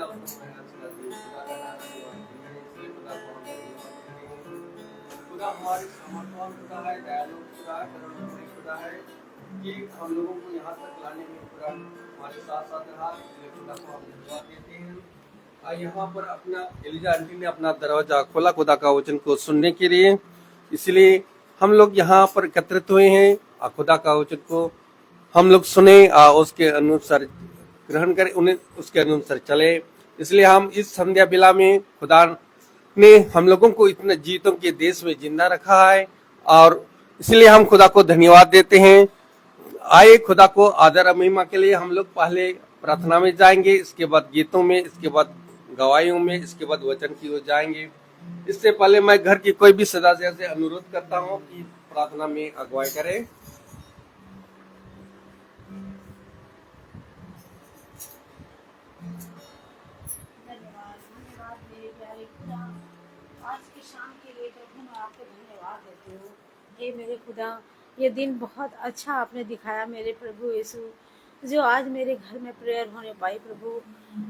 खुदा हमारे समर्थन खुदा है, दयालु खुदा है, करुणामय खुदा है कि हम लोगों को यहाँ तक लाने में खुदा हमारे साथ साथ रहा, इसलिए खुदा को हम धन्यवाद देते हैं। यहाँ पर अपना एलिजा आंटी ने अपना दरवाजा खोला खुदा का वचन को सुनने के लिए, इसलिए हम लोग यहाँ पर एकत्रित हुए हैं। खुदा का वचन को हम लोग सुने, उसके अनुसार ग्रहण करें, उन्हें उसके अनुसार चले। इसलिए हम इस संध्या बेला में खुदा ने हम लोगों को इतने जीवितों के देश में जिंदा रखा है और इसलिए हम खुदा को धन्यवाद देते हैं। आए खुदा को आदर और महिमा के लिए हम लोग पहले प्रार्थना में जाएंगे, इसके बाद गीतों में, इसके बाद गवाहियों में, इसके बाद वचन की ओर जाएंगे। इससे पहले मैं घर की कोई भी सदस्य से अनुरोध करता हूं कि प्रार्थना में अगुवाई करें। आज की शाम के लिए प्रभु मैं आपको धन्यवाद देती हूँ। हे मेरे खुदा, ये दिन बहुत अच्छा आपने दिखाया मेरे प्रभु यीशु, जो आज मेरे घर में प्रेयर होने पाई। प्रभु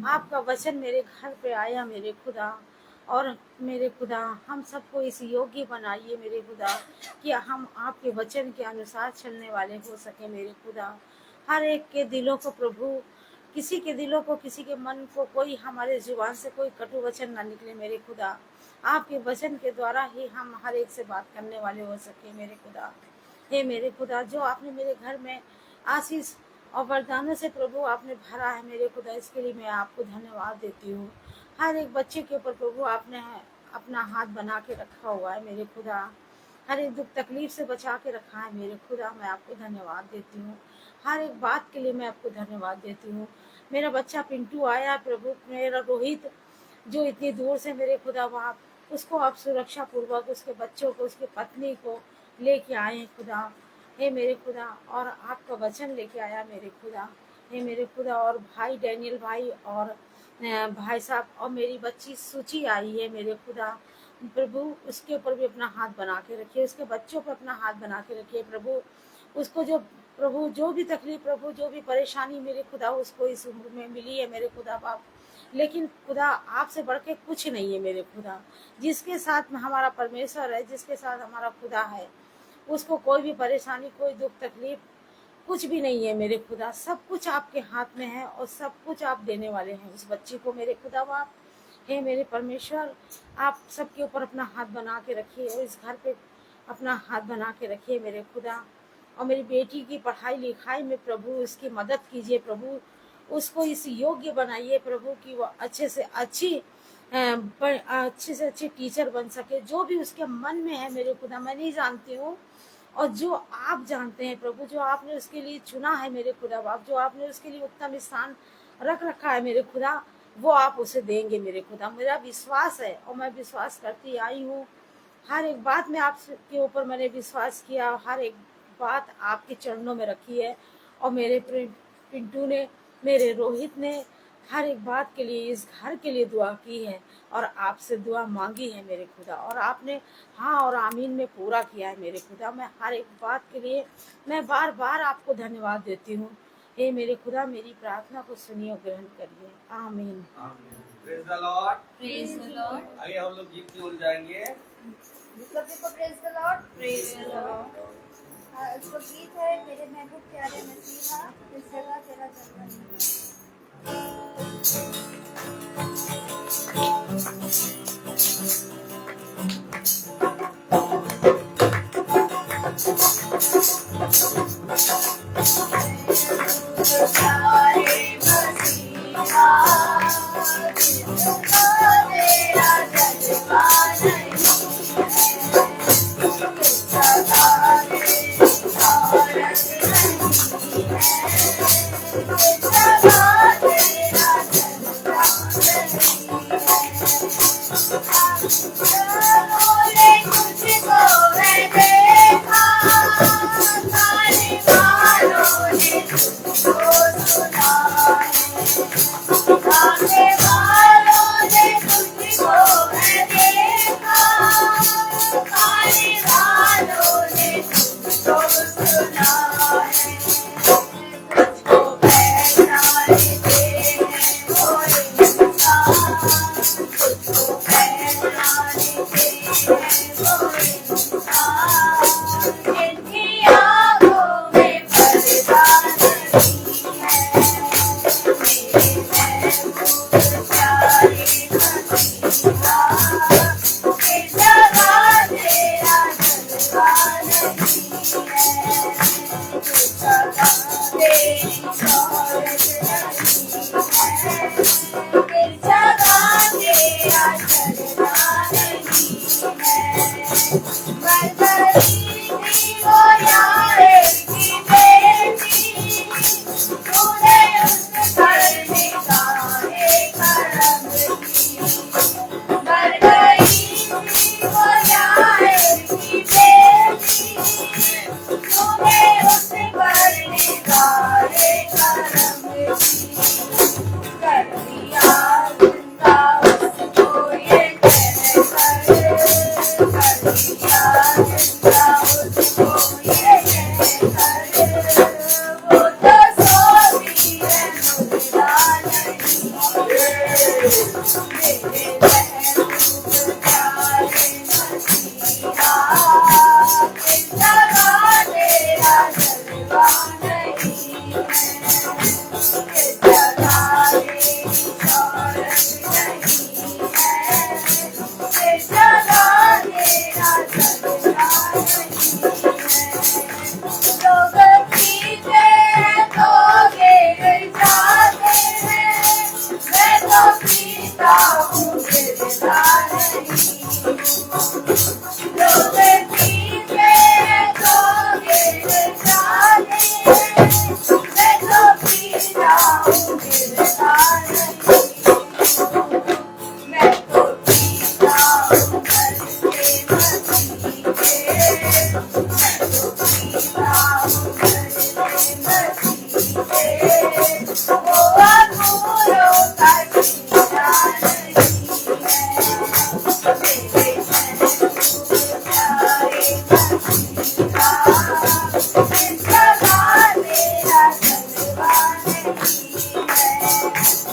आपका वचन मेरे घर पे आया मेरे खुदा, और मेरे खुदा हम सबको इस योग्य बनाइए मेरे खुदा कि हम आपके वचन के अनुसार चलने वाले हो सके मेरे खुदा। हर एक के दिलों को प्रभु, किसी के दिलों को, किसी के मन को, कोई हमारे जुबान से कोई कटु वचन ना निकले मेरे खुदा। आपके वचन के द्वारा ही हम हर एक से बात करने वाले हो सके मेरे खुदा। हे मेरे खुदा, जो आपने मेरे घर में आशीष और वरदानों से प्रभु आपने भरा है मेरे खुदा, इसके लिए मैं आपको धन्यवाद देती हूँ। हर एक बच्चे के ऊपर प्रभु आपने अपना हाथ बना के रखा हुआ है मेरे खुदा, हर एक दुख तकलीफ से बचा के रखा है मेरे खुदा। मैं आपको धन्यवाद देती हूँ, हर एक बात के लिए मैं आपको धन्यवाद देती हूँ। मेरा बच्चा पिंटू आया प्रभु, मेरा रोहित जो इतनी दूर से मेरे खुदा, वहाँ उसको आप सुरक्षा पूर्वक, उसके बच्चों को, उसकी पत्नी को लेके आए हैं खुदा। हे मेरे खुदा, और आपका वचन लेके आया मेरे खुदा। हे मेरे खुदा, और भाई डैनियल भाई और भाई साहब और मेरी बच्ची सूची आई है मेरे खुदा। प्रभु उसके ऊपर भी अपना हाथ बना के रखिए, उसके बच्चों पर अपना हाथ बना के रखिए प्रभु। उसको जो प्रभु जो भी तकलीफ, प्रभु जो भी परेशानी मेरे खुदा उसको इस उम्र में मिली है मेरे खुदा बाप, लेकिन खुदा आपसे बढ़ के कुछ नहीं है मेरे खुदा। जिसके साथ में हमारा परमेश्वर है, जिसके साथ हमारा खुदा है, उसको कोई भी परेशानी, कोई दुख तकलीफ कुछ भी नहीं है मेरे खुदा। सब कुछ आपके हाथ में है और सब कुछ आप देने वाले हैं उस बच्ची को मेरे खुदा बाप। हे मेरे परमेश्वर, आप सबके ऊपर अपना हाथ बना के रखिए और इस घर पे अपना हाथ बना के रखिए मेरे खुदा। और मेरी बेटी की पढ़ाई लिखाई में प्रभु उसकी मदद कीजिए प्रभु, उसको इस योग्य बनाइए प्रभु कि वो अच्छे से अच्छी टीचर बन सके। जो भी उसके मन में है मेरे खुदा, मैं नहीं जानती हूँ, और जो आप जानते हैं प्रभु, जो आपने उसके लिए चुना है मेरे खुदा बाप, जो आपने उसके लिए उत्तम स्थान रख रखा है मेरे खुदा, वो आप उसे देंगे मेरे खुदा। मेरा विश्वास है और मैं विश्वास करती आई हूँ। हर एक बात में आपके ऊपर मैंने विश्वास किया, हर एक बात आपके चरणों में रखी है। और मेरे पिंटू ने, मेरे रोहित ने हर एक बात के लिए, इस घर के लिए दुआ की है और आपसे दुआ मांगी है मेरे खुदा, और आपने हाँ और आमीन में पूरा किया है मेरे खुदा। मैं हर एक बात के लिए मैं बार बार आपको धन्यवाद देती हूँ। हे मेरे खुदा, मेरी प्रार्थना को सुनिए और ग्रहण करिए। आमीन। Praise the Lord, praise the Lord. आइए हम लोग गीत की ओर जाएंगे। Praise the Lord, praise the Lord. जो गीत है, मेरे महबूब प्यारे मसीहा, इस जगह तेरा जन्म।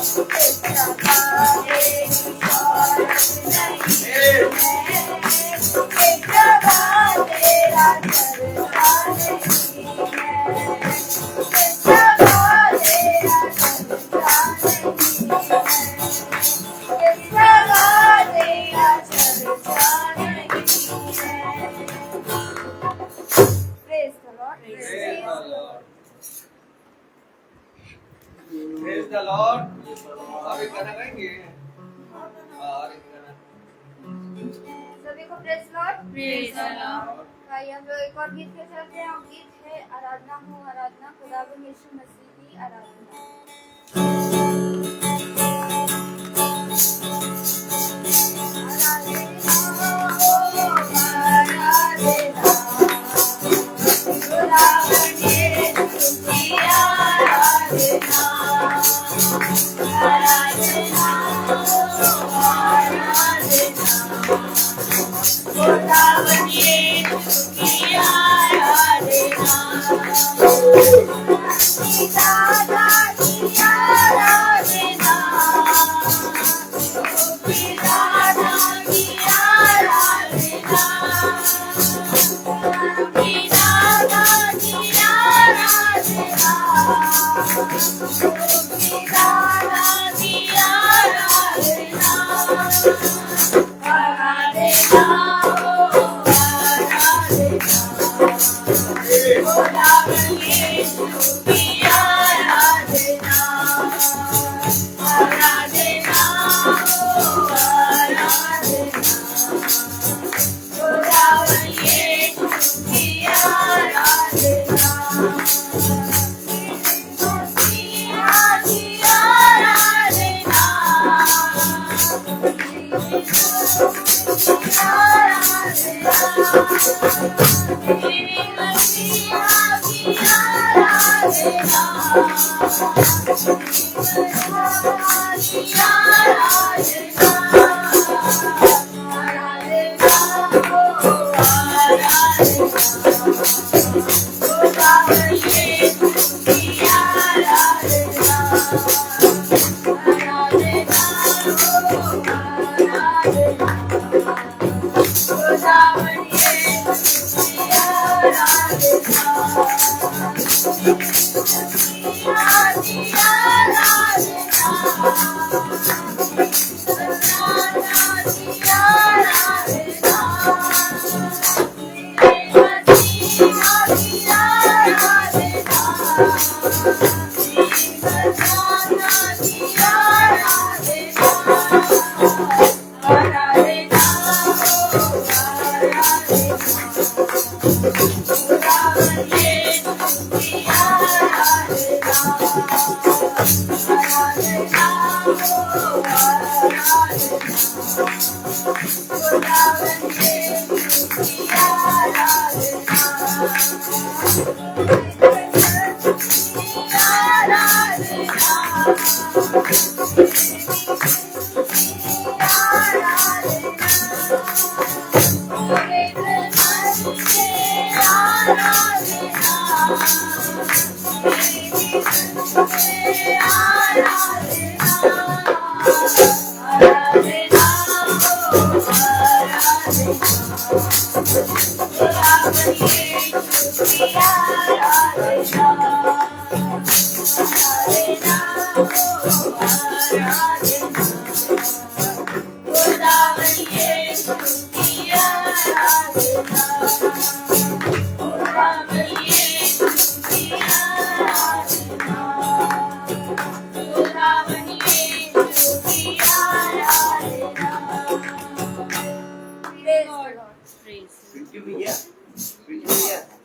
Praise the Lord. Praise the Lord. आप एक गाना गाएंगे? और एक गाना। सभी को praise Lord. Praise the Lord. भाई हम लोग एक और गीत के चलते हैं और गीत है आराधना हो आराधना खुदावन यीशु मसीह की आराधना।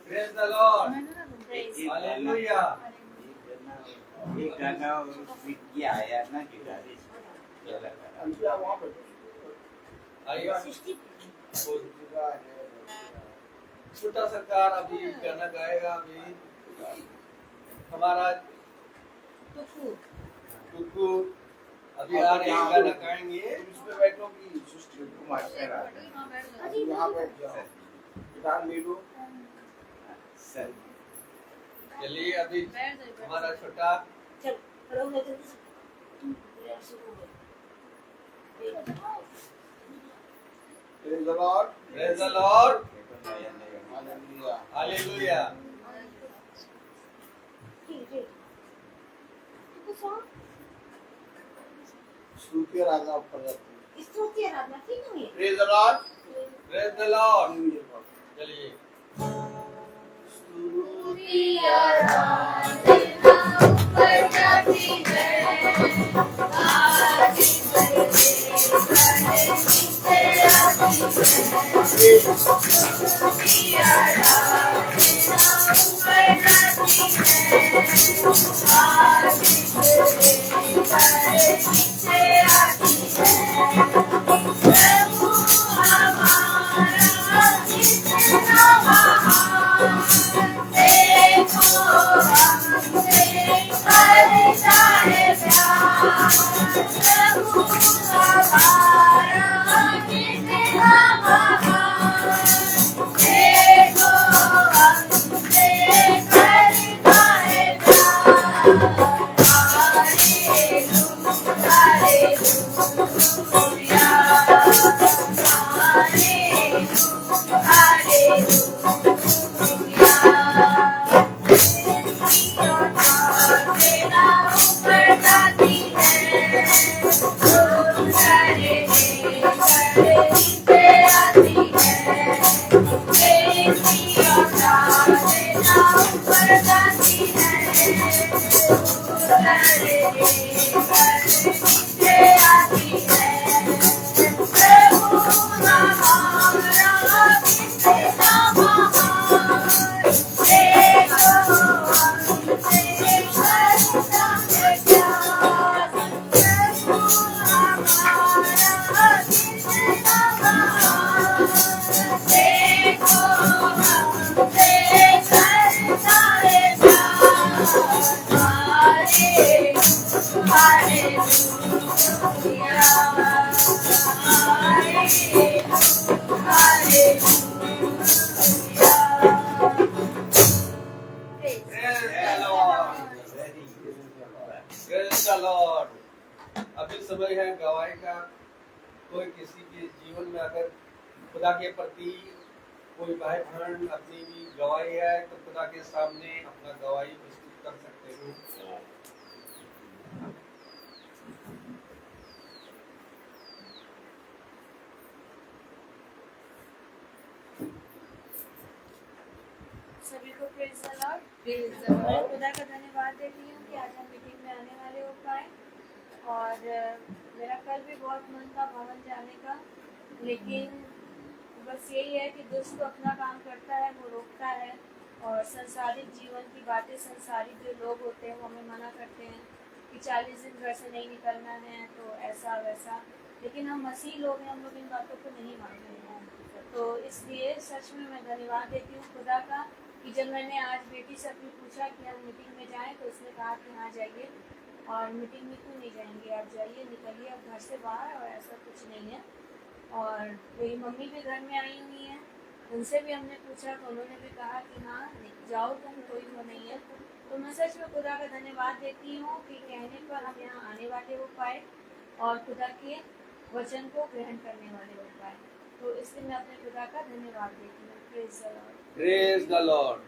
Praise the Lord. Hallelujah. एक गाना विकी आया ना गिटारिस्ट आइए। छोटा सरकार अभी गाना गाएगा। अभी हमारा टुकू अभी आ रहे हैं, गाना गाएंगे। उसमें बैठोगी सुष्टि कुमार यहाँ बैठ जाओ गिटार ले लो सर चलिए अभी हमारा छोटा शुरू हुए। Praise the Lord. Praise the Lord. Hallelujah. Hallelujah. स्तुति आराधना ऊपर जाती है। स्तुति आराधना ठीक हुई। Praise the Lord. Praise the Lord. चलिए। स्तुति आराधना ऊपर जाती है, आज बरसे नीचे आती है। स्तुति आराधना ऊपर जाती है, आज बरसे नीचे आती है। प्रभु हमारा कितना महान, देखो हमसे करता है प्यार। प्रभु हमारा कितना महान, देखो हमसे करता है प्यार। Hallelujah, Praise the Lord. Praise the Lord. अभी समय है गवाही का। कोई किसी के जीवन में अगर खुदा के प्रति कोई भाई बहन अपनी भी गवाही है तो खुदा के सामने अपना गवाही प्रस्तुत कर सकते हो। सभी को प्रेज द लॉर्ड। मैं खुदा का धन्यवाद देती हूँ कि आज हम मीटिंग में आने वाले हो पाए। और मेरा कल भी बहुत मन था भवन जाने का, लेकिन बस यही है कि दुष्ट तो अपना काम करता है, वो रोकता है और संसारिक जीवन की बातें, संसारिक जो लोग होते हैं वो हमें मना करते हैं कि 40 दिन घर से नहीं निकलना है, तो ऐसा वैसा। लेकिन हम मसीह लोग हैं, हम लोग इन बातों को नहीं मानते हैं। तो इसलिए सच में मैं धन्यवाद देती हूँ खुदा का कि जब मैंने आज बेटी से अपनी पूछा कि हम मीटिंग में जाएं, तो उसने कहा कि हाँ जाइए। और मीटिंग में क्यों नहीं जाएंगे, आप जाइए, निकलिए अब घर से बाहर, और ऐसा कुछ नहीं है। और मेरी मम्मी भी घर में आई हुई हैं, उनसे भी हमने पूछा तो उन्होंने भी कहा कि हाँ जाओ तुम, कोई वो नहीं है। तो मैं सच में खुदा का धन्यवाद देती हूँ कि कहने पर हम यहाँ आने वाले हो पाए और खुदा के वचन को ग्रहण करने वाले हो पाए। तो इसलिए मैं अपने खुदा का धन्यवाद देती हूँ। Praise the Lord. Praise the Lord.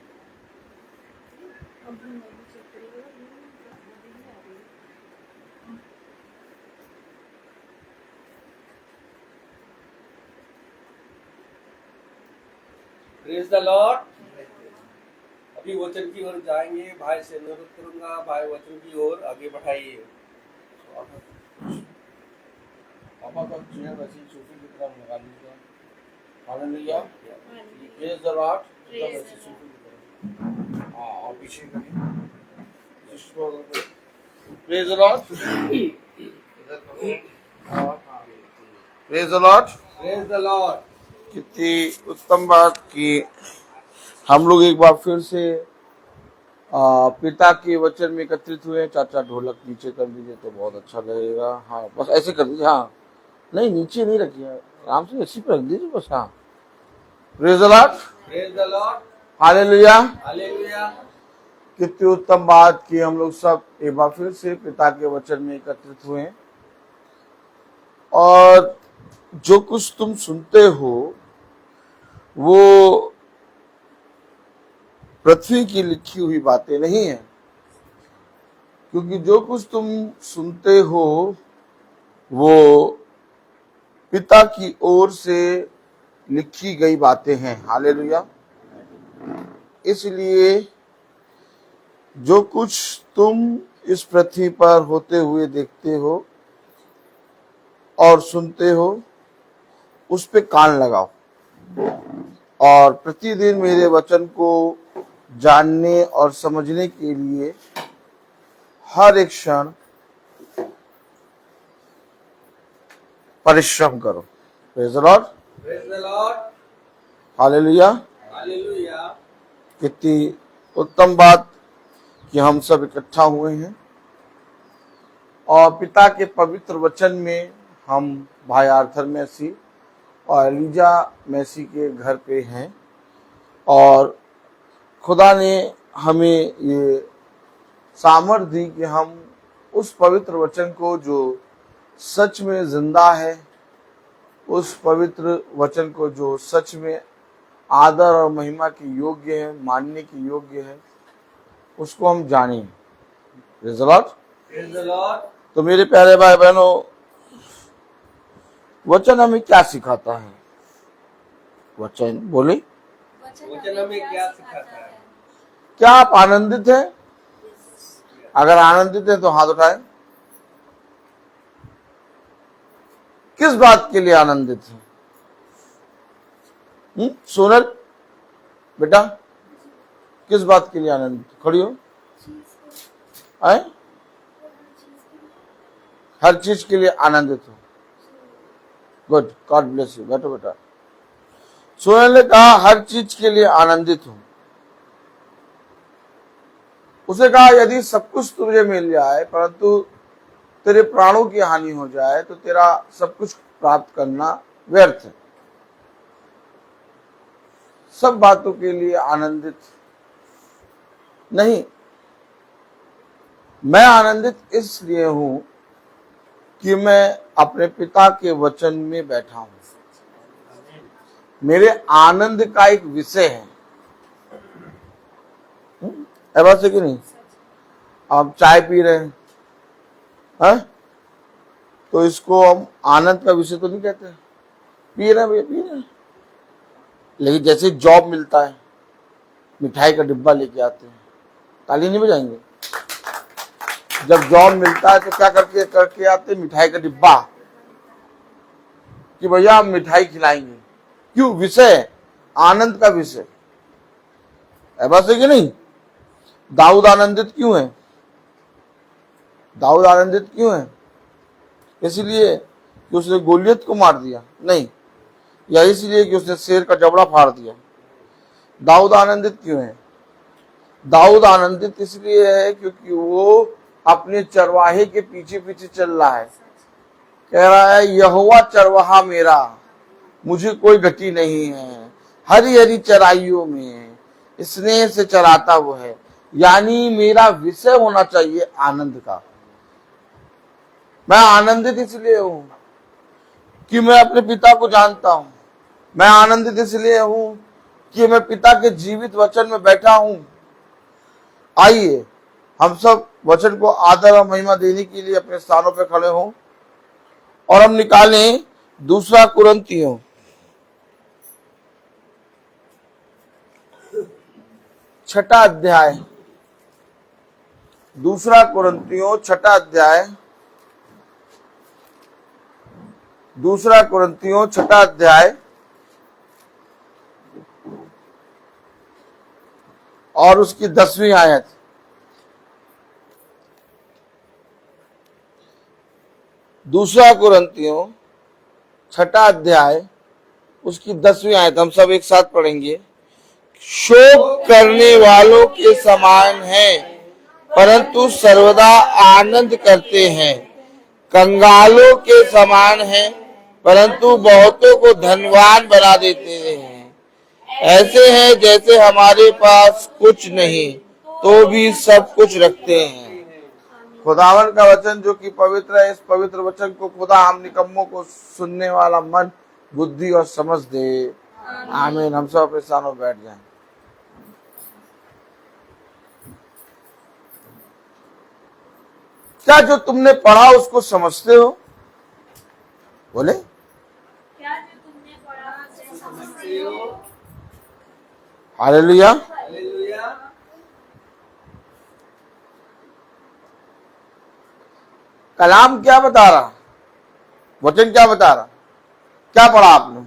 Praise the Lord. अभी वचन की ओर जाएंगे। भाई से अनुरोध करूंगा, भाई वचन की ओर आगे बढ़ाइए। पापा का चेयर वैसे सोफे की तरफ लगा लीजिए। हालेलुया। Praise the Lord. एकदम वैसे सोफे की तरफ। हाँ, और पीछे करिए। Praise the Lord. Praise the Lord. Praise the Lord. कितनी उत्तम बात कि हम लोग एक बार फिर से पिता के वचन में एकत्रित हुए। चाचा ढोलक नीचे कर दीजिए तो बहुत अच्छा लगेगा। हाँ, बस ऐसे कर दीजिए। हाँ, नहीं नीचे नहीं रखिए, आराम से इसी पर रख दीजिए बस। हाँ, praise the Lord. Praise the Lord. Hallelujah. Hallelujah. कितनी उत्तम बात कि हम लोग सब एक बार फिर से पिता के वचन में एकत्रित हुए और जो कुछ तुम सुनते हो वो पृथ्वी की लिखी हुई बातें नहीं है, क्योंकि जो कुछ तुम सुनते हो वो पिता की ओर से लिखी गई बातें हैं। हालेलुया। इसलिए जो कुछ तुम इस पृथ्वी पर होते हुए देखते हो और सुनते हो उस पे कान लगाओ और प्रतिदिन मेरे वचन को जानने और समझने के लिए हर एक क्षण परिश्रम करो। Praise the Lord, praise the Lord, hallelujah. Hallelujah. कितनी उत्तम बात कि हम सब इकट्ठा हुए हैं और पिता के पवित्र वचन में हम भाई आर्थर मैसी और एलिजा मैसी के घर पे हैं और खुदा ने हमें ये सामर्थ दी कि हम उस पवित्र वचन को जो सच में जिंदा है, उस पवित्र वचन को जो सच में आदर और महिमा के योग्य है, मानने के योग्य है, उसको हम जाने। Praise the Lord, praise the Lord. तो मेरे प्यारे भाई बहनों, वचन हमें क्या सिखाता है? वचन बोले, वचन हमें क्या सिखाता है? क्या आप आनंदित हैं? अगर आनंदित हैं तो हाथ उठाएं। किस बात के लिए आनंदित हैं? सोनल बेटा, किस बात के लिए आनंदित? खड़ी हो। आए? हर चीज के लिए आनंदित हो। Good, God bless you. बैठो बेटा। सोनल ने कहा हर चीज के लिए आनंदित हूं। उसे कहा यदि सब कुछ तुझे मिल जाए परंतु तेरे प्राणों की हानि हो जाए तो तेरा सब कुछ प्राप्त करना व्यर्थ है। सब बातों के लिए आनंदित नहीं। मैं आनंदित इसलिए हूं कि मैं अपने पिता के वचन में बैठा हूं। मेरे आनंद का एक विषय है। बात है कि नहीं? आप चाय पी रहे हैं, है? तो इसको हम आनंद का विषय तो नहीं कहते। पी रहे हैं भैया, पी रहे हैं। लेकिन जैसे जॉब मिलता है, मिठाई का डिब्बा लेके आते हैं, ताली नहीं बजाएंगे? जब जॉब मिलता है तो क्या करके आते? मिठाई का डिब्बा, कि भैया हम मिठाई खिलाएंगे। क्यों? विषय, आनंद का विषय। बस है कि नहीं? दाऊद आनंदित क्यों है? दाऊद आनंदित क्यों है? इसलिए कि उसने गोलियत को मार दिया? नहीं, या इसलिए कि उसने शेर का जबड़ा फाड़ दिया? दाऊद आनंदित क्यों है? दाऊद आनंदित इसलिए है क्योंकि वो अपने चरवाहे के पीछे पीछे चल रहा है। कह रहा है यहोवा चरवाहा मेरा, मुझे कोई घटी नहीं है, हरी हरी चराइयों में स्नेह से चराता वो है। यानी मेरा विषय होना चाहिए आनंद का। मैं आनंदित इसलिए हूं कि मैं अपने पिता को जानता हूं। मैं आनंदित इसलिए हूं कि मैं पिता के जीवित वचन में बैठा हूं। आइए हम सब वचन को आदर और महिमा देने के लिए अपने स्थानों पर खड़े हों और हम निकालें 2 कुरिन्थियों 6 अध्याय। 2 कुरिन्थियों 6 अध्याय। 2 कुरिन्थियों 6 अध्याय और उसकी 10वीं आयत। 2 कुरिन्थियों 6 अध्याय उसकी 10वीं आयत हम सब एक साथ पढ़ेंगे। शोक करने वालों के समान हैं परंतु सर्वदा आनंद करते हैं, कंगालों के समान हैं परंतु बहुतों को धनवान बना देते हैं। ऐसे हैं जैसे हमारे पास कुछ नहीं तो भी सब कुछ रखते हैं। खुदावन का वचन जो कि पवित्र है, इस पवित्र वचन को खुदा हम निकम्मों को सुनने वाला मन, बुद्धि और समझ दे। आमीन। हम सब अपने स्थानों बैठ जाएं। क्या जो तुमने पढ़ा उसको समझते हो? बोले क्या जो तुमने पढ़ा उसे समझते हो? हालेलुया। हालेलुया। कलाम क्या बता रहा, वचन क्या बता रहा? क्या पढ़ा आपने?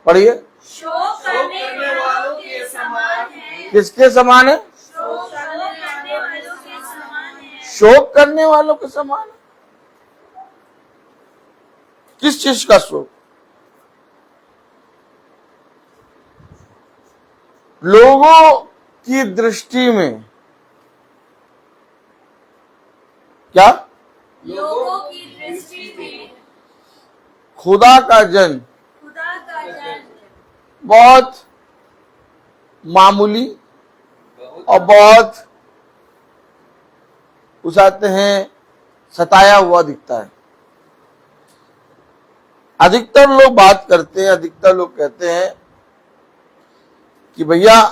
पढ़िए। शोक करने वालों के समान है। किसके समान है? शोक करने वालों के समान है। शोक करने वालों के समान है। किस चीज का शोक? लोगों की दृष्टि में क्या? लोगों की दृष्टि में खुदा का जन खुदा का जन बहुत मामूली और बहुत उसाते हैं सताया हुआ दिखता है। अधिकतर लोग बात करते हैं, अधिकतर लोग कहते हैं कि भैया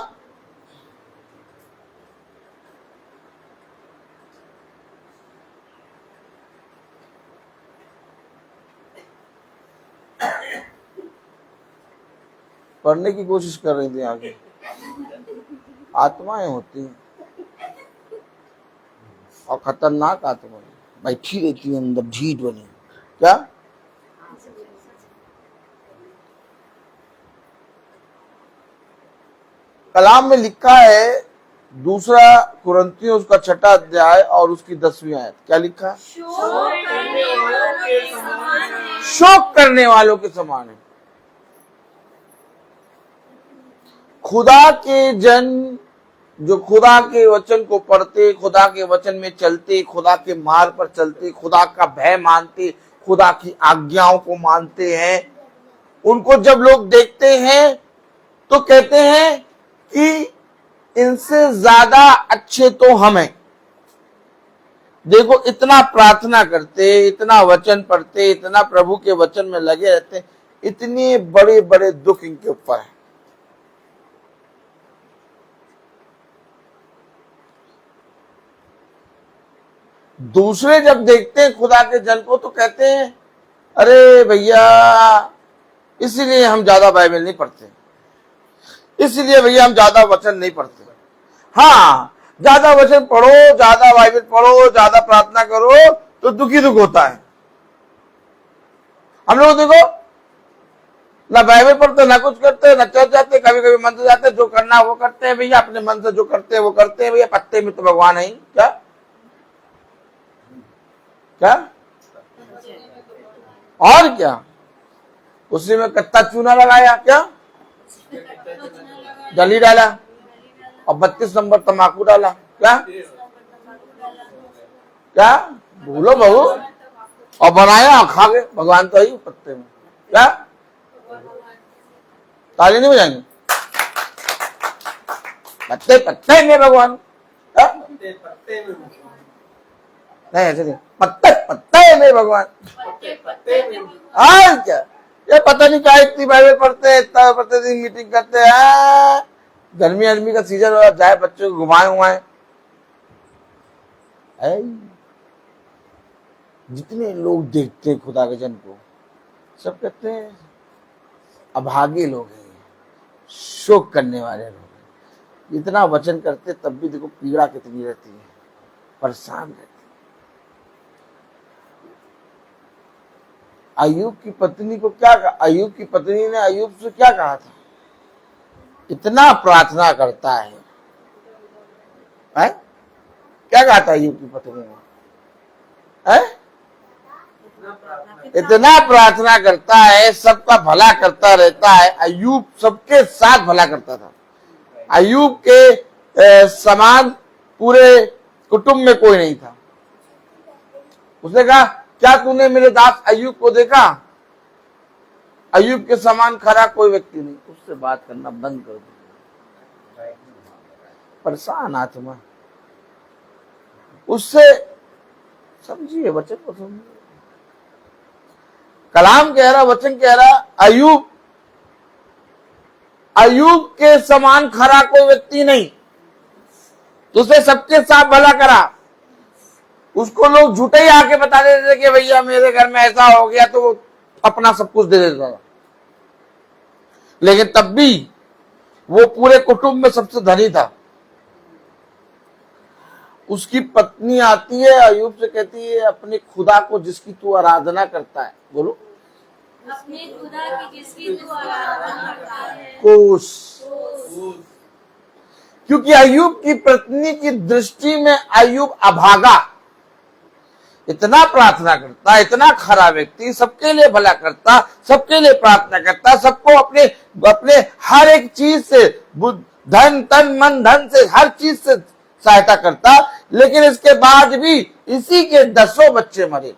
पढ़ने की कोशिश कर रही थी, आगे आत्माएं होती हैं और खतरनाक आत्माएं बैठी रहती है अंदर, झीट बनी। क्या? कलाम में लिखा है, दूसरा कुरिन्थियों उसका 6वां अध्याय और उसकी 10वीं आयत। क्या लिखा? शोक करने वालों के समान है। शोक करने वालों के समान है। खुदा के जन जो खुदा के वचन को पढ़ते, खुदा के वचन में चलते, खुदा के मार्ग पर चलते, खुदा का भय मानते, खुदा की आज्ञाओं को मानते हैं, उनको जब लोग देखते हैं तो कहते हैं कि इनसे ज्यादा अच्छे तो हम हैं। देखो, इतना प्रार्थना करते, इतना वचन पढ़ते, इतना प्रभु के वचन में लगे रहते, इतने बड़े बड़े दुख इनके ऊपर है। दूसरे जब देखते हैं खुदा के जन को तो कहते हैं, अरे भैया इसीलिए हम ज्यादा बाइबल नहीं पढ़ते, इसलिए भैया हम ज्यादा वचन नहीं पढ़ते। हाँ, ज्यादा वचन पढ़ो, ज्यादा बाइबल पढ़ो, ज्यादा प्रार्थना करो तो दुखी दुख होता है। हम लोग देखो ना बाइबल पढ़ते, ना कुछ करते, ना चर्च जाते, कभी कभी मंदिर जाते, जो करना है वो करते हैं भैया, अपने मन से जो करते हैं वो करते हैं भैया। पत्ते में तो भगवान है ही। क्या क्या और क्या? उसी में कच्चा चूना लगाया, क्या जली डाला और 32 नंबर तम्बाकू डाला। क्या क्या भूलो बहू, और बनाया और खा गए। भगवान तो ही पत्ते में। क्या ताली नहीं बजाएंगे? पत्ते पत्ते में भगवान। क्या? पत्ते में नहीं, ऐसे नहीं, पत्ते पत्ते में भगवान। पत्ते में हाँ, क्या ये पता नहीं क्या इतनी बाइबल पढ़ते हैं, इतना प्रतिदिन मीटिंग करते हैं। गर्मी का सीजन हो जाए, बच्चों को घुमाए हुआए। जितने लोग देखते हैं खुदा के जन को, सब कहते हैं अभागे लोग हैं, शोक करने वाले लोग हैं। इतना वचन करते तब भी देखो पीड़ा कितनी रहती है, परेशान रहती है। अय्यूब की पत्नी को क्या कहा? अय्यूब की पत्नी ने अय्यूब से क्या कहा था? इतना प्रार्थना करता है, क्या कहा था अय्यूब की पत्नी ने? इतना प्रार्थना करता है, सबका भला करता रहता है। अय्यूब सबके साथ भला करता था। अय्यूब के समान पूरे कुटुंब में कोई नहीं था। उसने कहा, क्या तूने मेरे दास अय्यूब को देखा? अय्यूब के समान खरा कोई व्यक्ति नहीं। उससे बात करना बंद कर दो। परेशान आत्मा, उससे समझिए वचन को, समझिए। कलाम कह रहा, वचन कह रहा, अय्यूब के समान खरा कोई व्यक्ति नहीं। तो उसने सबके साथ भला करा। उसको लोग झूठे ही आके बता देते थे कि भैया मेरे घर में ऐसा हो गया, तो वो अपना सब कुछ दे देता था। लेकिन तब भी वो पूरे कुटुंब में सबसे धनी था। उसकी पत्नी आती है, अय्यूब से कहती है, अपने खुदा को जिसकी तू आराधना करता है, बोलो, अपने खुदा की जिसकी तू आराधना करता है, कोस। क्योंकि अय्यूब की पत्नी की दृष्टि में अय्यूब अभागा, इतना प्रार्थना करता, इतना खरा व्यक्ति, सबके लिए भला करता, सबके लिए प्रार्थना करता, सबको अपने अपने हर एक चीज से, धन तन मन धन से, हर चीज से सहायता करता। लेकिन इसके बाद भी इसी के 10 बच्चे मरे।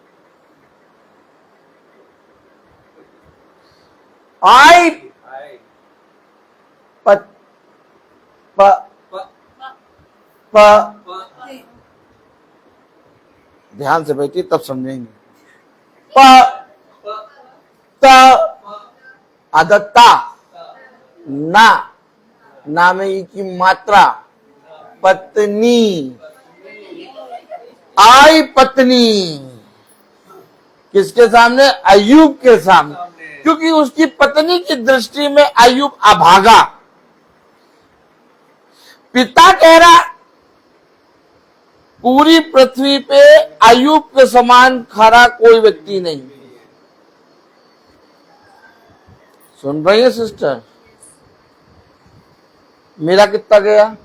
आई प, प, प, ध्यान से बैठिए तब समझेंगे। अदत्ता ना में ई की मात्रा, पत्नी, आई पत्नी, किसके सामने? अय्यूब के सामने। क्योंकि उसकी पत्नी की दृष्टि में अय्यूब अभागा। पिता कह रहा, पूरी पृथ्वी पे अय्यूब के समान खरा कोई व्यक्ति नहीं। सुन रही है सिस्टर? मेरा कितना गया?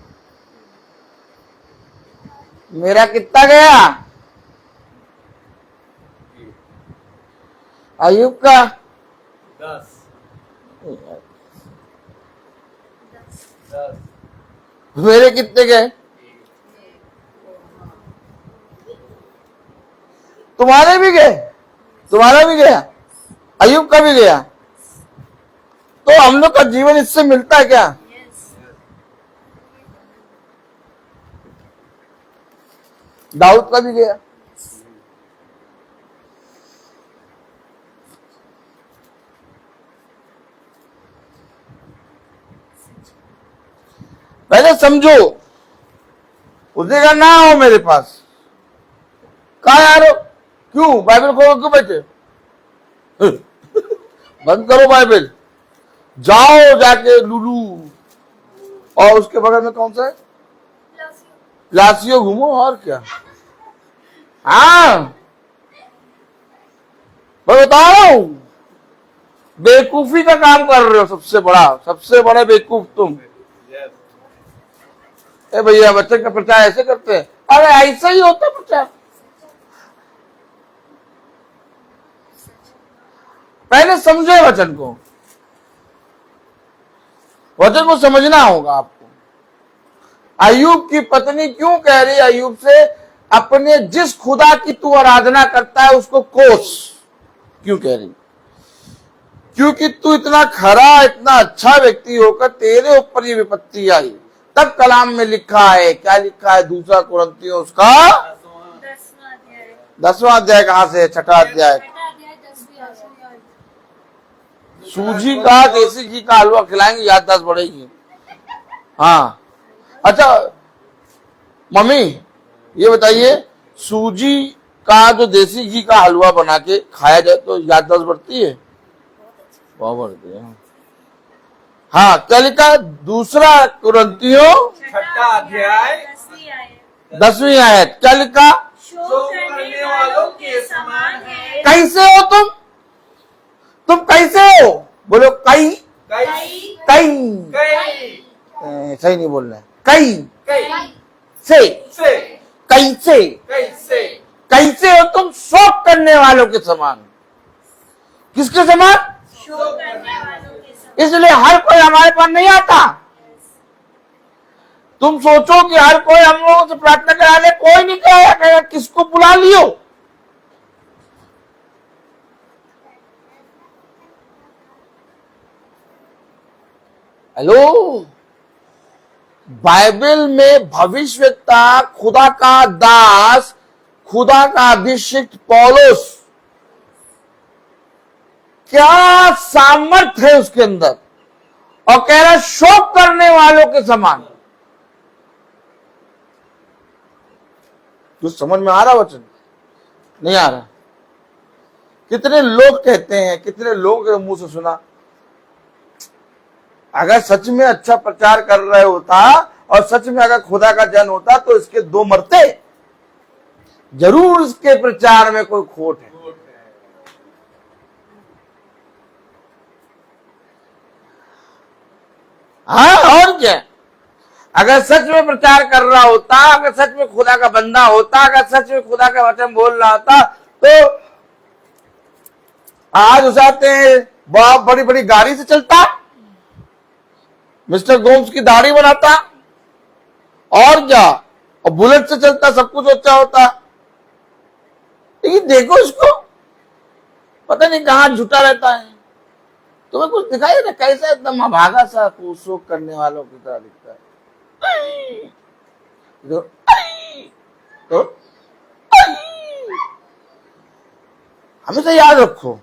मेरा कितना गया? अय्यूब का 10। मेरे कितने गए? तुम्हारे भी गए, तुम्हारा भी गया, अय्यूब का भी गया। तो हम लोग का जीवन इससे मिलता है क्या? दाऊद का भी गया। पहले समझो, उसने कहा ना हो मेरे पास। कहा यार, क्यों बाइबल खोलो, क्यों बैठे? बंद करो बाइबल, जाओ जाके लुलू और उसके बगल में कौन सा है, लासियो घूमो, और क्या। हाँ, मैं बता रहा हूं, बेवकूफी का काम कर रहे हो। सबसे बड़ा बेवकूफ तुम। ए भैया, बच्चे का प्रचार ऐसे करते हैं? अरे ऐसा ही होता प्रचार। पहले समझे वचन को, वचन को समझना होगा आपको। अय्यूब की पत्नी क्यों कह रही अय्यूब से, अपने जिस खुदा की तू आराधना करता है उसको कोस, क्यों कह रही? क्योंकि तू इतना खरा, इतना अच्छा व्यक्ति होकर तेरे ऊपर ये विपत्ति आई। तब कलाम में लिखा है, क्या लिखा है? 2 कुरिन्थियों उसका 10वां अध्याय। कहां से? 6वां अध्याय। सूजी का, देसी घी का हलवा खिलाएंगे, याददाश्त बढ़ेगी। हाँ, अच्छा मम्मी ये बताइए, सूजी का जो देसी घी का हलवा बना के खाया जाए तो याददाश्त बढ़ती है? बहुत बढ़ती है। हाँ, क्या लिखा? 2 कुरिन्थियों 6वां अध्याय 10वीं आयत। क्या लिखा? शोक करने वालों के समान है। कैसे हो तुम कैसे हो? बोलो कई सही नहीं बोलना है। कैसे हो तुम? शोक करने वालों के समान। किसके समान? शोक करने वालों के समान। इसलिए हर कोई हमारे पास नहीं आता। तुम सोचो कि हर कोई हम लोगों से प्रार्थना कराने, कोई नहीं कहेगा, किसको बुला लियो। हेलो, बाइबल में भविष्यवक्ता, खुदा का दास खुदा का अभिषिक्त पौलुस, क्या सामर्थ्य है उसके अंदर, और कह रहा शोक करने वालों के समान। तो समझ में आ रहा वचन? नहीं आ रहा? कितने लोग कहते हैं, कितने लोगों के मुंह से सुना, अगर सच में अच्छा प्रचार कर रहे होता और सच में अगर खुदा का जन होता तो इसके दो मरते, जरूर इसके प्रचार में कोई खोट है। हाँ, और क्या? अगर सच में प्रचार कर रहा होता, अगर सच में खुदा का बंदा होता, अगर सच में खुदा का वचन बोल रहा होता, तो आज उसाते हैं बहुत बड़ी बड़ी गाड़ी से चलता, मिस्टर गोम्स की दाढ़ी बनाता, और क्या, और बुलेट से चलता, सब कुछ अच्छा होता। लेकिन देखो इसको, पता नहीं कहां झूठा रहता है। तुम्हें कुछ दिखाई ना, कैसा एकदम अभागा सा शोक करने वालों की तरह दिखता है। तो हमेशा याद रखो,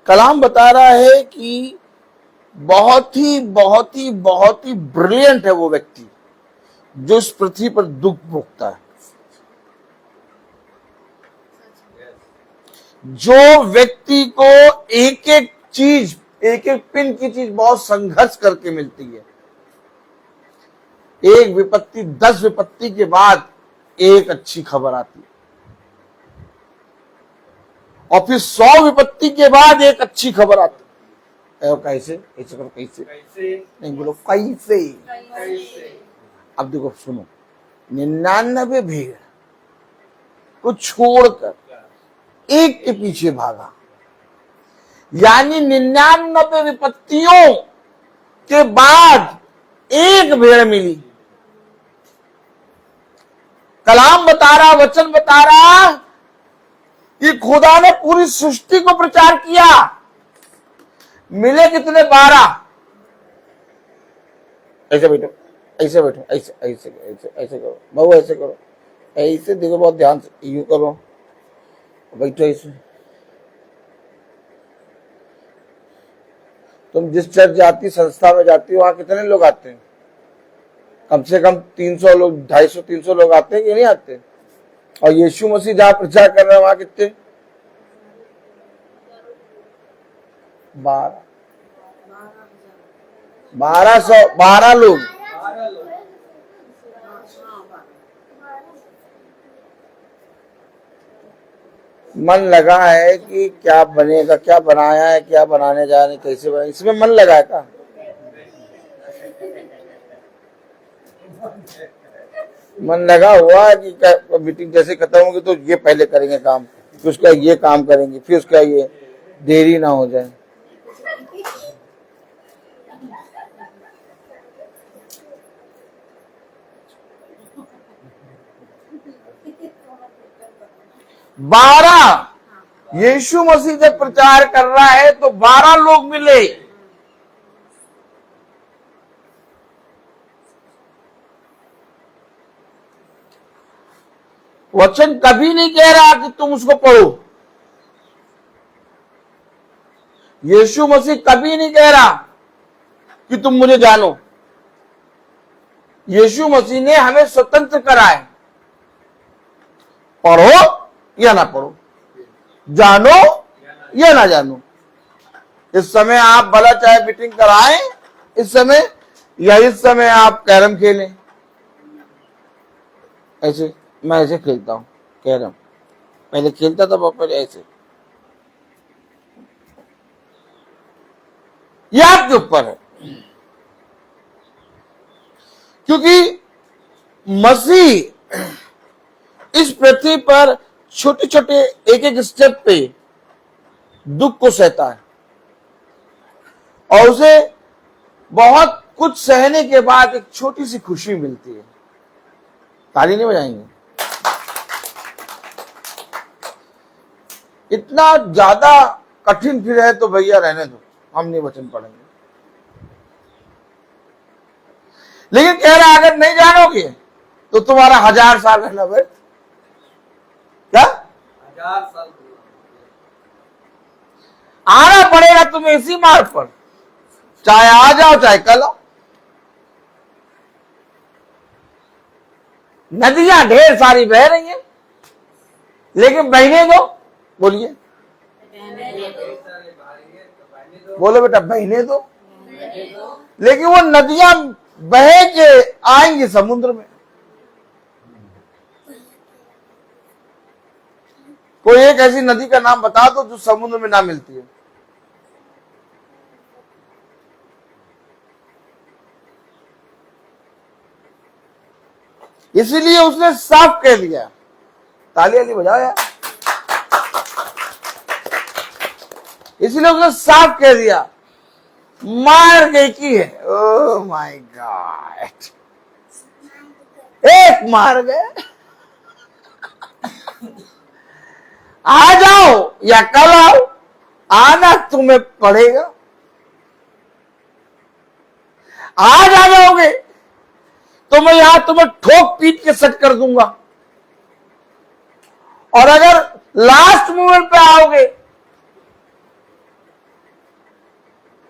कलाम बता रहा है कि बहुत ही बहुत ही बहुत ही ब्रिलियंट है वो व्यक्ति जो इस पृथ्वी पर दुख भोगता है। जो व्यक्ति को एक एक चीज, एक एक पिन की चीज बहुत संघर्ष करके मिलती है। एक विपत्ति, 10 विपत्ति के बाद एक अच्छी खबर आती है, और फिर 100 विपत्ति के बाद एक अच्छी खबर आती है। कैसे? ऐसे करो, कैसे? नहीं बोलो, कैसे? अब देखो सुनो, 99 भेड़ को छोड़कर एक के पीछे भागा, यानी 99 विपत्तियों के बाद एक भेड़ मिली। कलाम बता रहा, वचन बता रहा कि खुदा ने पूरी सृष्टि को प्रचार किया, मिले कितने? 12। ऐसे बैठो, ऐसे बैठो, ऐसे ऐसे ऐसे ऐसे करो बहू, ऐसे करो, ऐसे देखो, बहुत ध्यान से, यूं करो, बैठो ऐसे। तुम जिस चर्च जाती, संस्था में जाती हो, वहां कितने लोग आते हैं? कम से कम 300 लोग, 250-300 लोग आते हैं कि नहीं आते? और यीशु मसीह जहां प्रचार कर रहे हैं वहां कितने? 12 लोग। मन लगा है कि क्या बनेगा, क्या बनाया है, क्या बनाने जा रहे, कैसे बने, इसमें मन लगा है का? मन लगा हुआ है कि मीटिंग जैसे खत्म होगी तो ये पहले करेंगे काम, फिर उसका ये काम करेंगे, फिर उसका ये, देरी ना हो जाए। यीशु मसीह जब प्रचार कर रहा है तो 12 लोग मिले। वचन कभी नहीं कह रहा कि तुम उसको पढ़ो। यीशु मसीह कभी नहीं कह रहा कि तुम मुझे जानो। यीशु मसीह ने हमें स्वतंत्र करा है, पढ़ो या ना पढ़ो, जानो या ना जानो। इस समय आप भला चाहे मीटिंग कराएं इस समय, या इस समय आप कैरम खेलें। ऐसे मैं ऐसे खेलता हूं कैरम, पहले खेलता था पहले ऐसे। ये आपके ऊपर है, क्योंकि मसीह इस पृथ्वी पर छोटे छोटे एक एक स्टेप पे दुख को सहता है, और उसे बहुत कुछ सहने के बाद एक छोटी सी खुशी मिलती है। ताली नहीं बजाएंगे? इतना ज्यादा कठिन फिर है तो भैया रहने दो, हम नहीं वचन पढ़ेंगे। लेकिन कह रहा अगर नहीं जानोगे तो तुम्हारा 1000 साल रहना व्यर्थ। क्या 1000 साल आना पड़ेगा तुम्हें इसी मार्ग पर, चाहे आ जाओ चाहे कल आओ। नदियां ढेर सारी बह रही हैं, लेकिन बहने दो। बोलिए, बोलो बेटा, बहने दो। लेकिन वो नदियां बह के आएंगी समुद्र में। कोई एक ऐसी नदी का नाम बता दो जो समुद्र में ना मिलती है। इसीलिए उसने साफ कह दिया। ताली वाली बजाओ यार। इसीलिए उसने साफ कह दिया, मार गई की है। ओह माय गॉड, एक मार गए। आ जाओ या कल आओ, आना तुम्हें पड़ेगा। आज आ जाओगे तो मैं यहां तुम्हें ठोक पीट के सेट कर दूंगा, और अगर लास्ट मोमेंट पे आओगे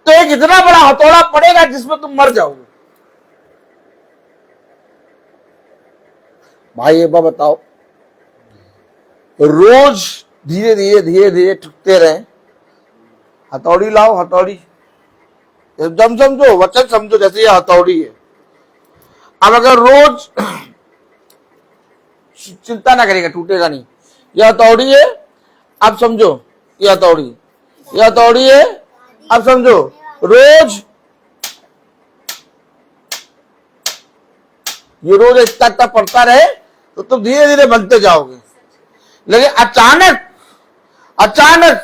तो एक इतना बड़ा हथौड़ा पड़ेगा जिसमें तुम मर जाओगे। भाई एक बार बताओ, रोज धीरे धीरे धीरे धीरे ठुकते रहे। हथौड़ी लाओ, हथौड़ी एकदम समझो, वचन समझो, जैसे ये हथौड़ी है। अब अगर रोज चिंता ना करेगा, टूटेगा नहीं। यह हथौड़ी है, अब समझो, यह हथौड़ी, यह हथौड़ी है, अब समझो। रोज ये रोज इतना इतना पड़ता रहे तो तुम धीरे धीरे बनते जाओगे। लेकिन अचानक अचानक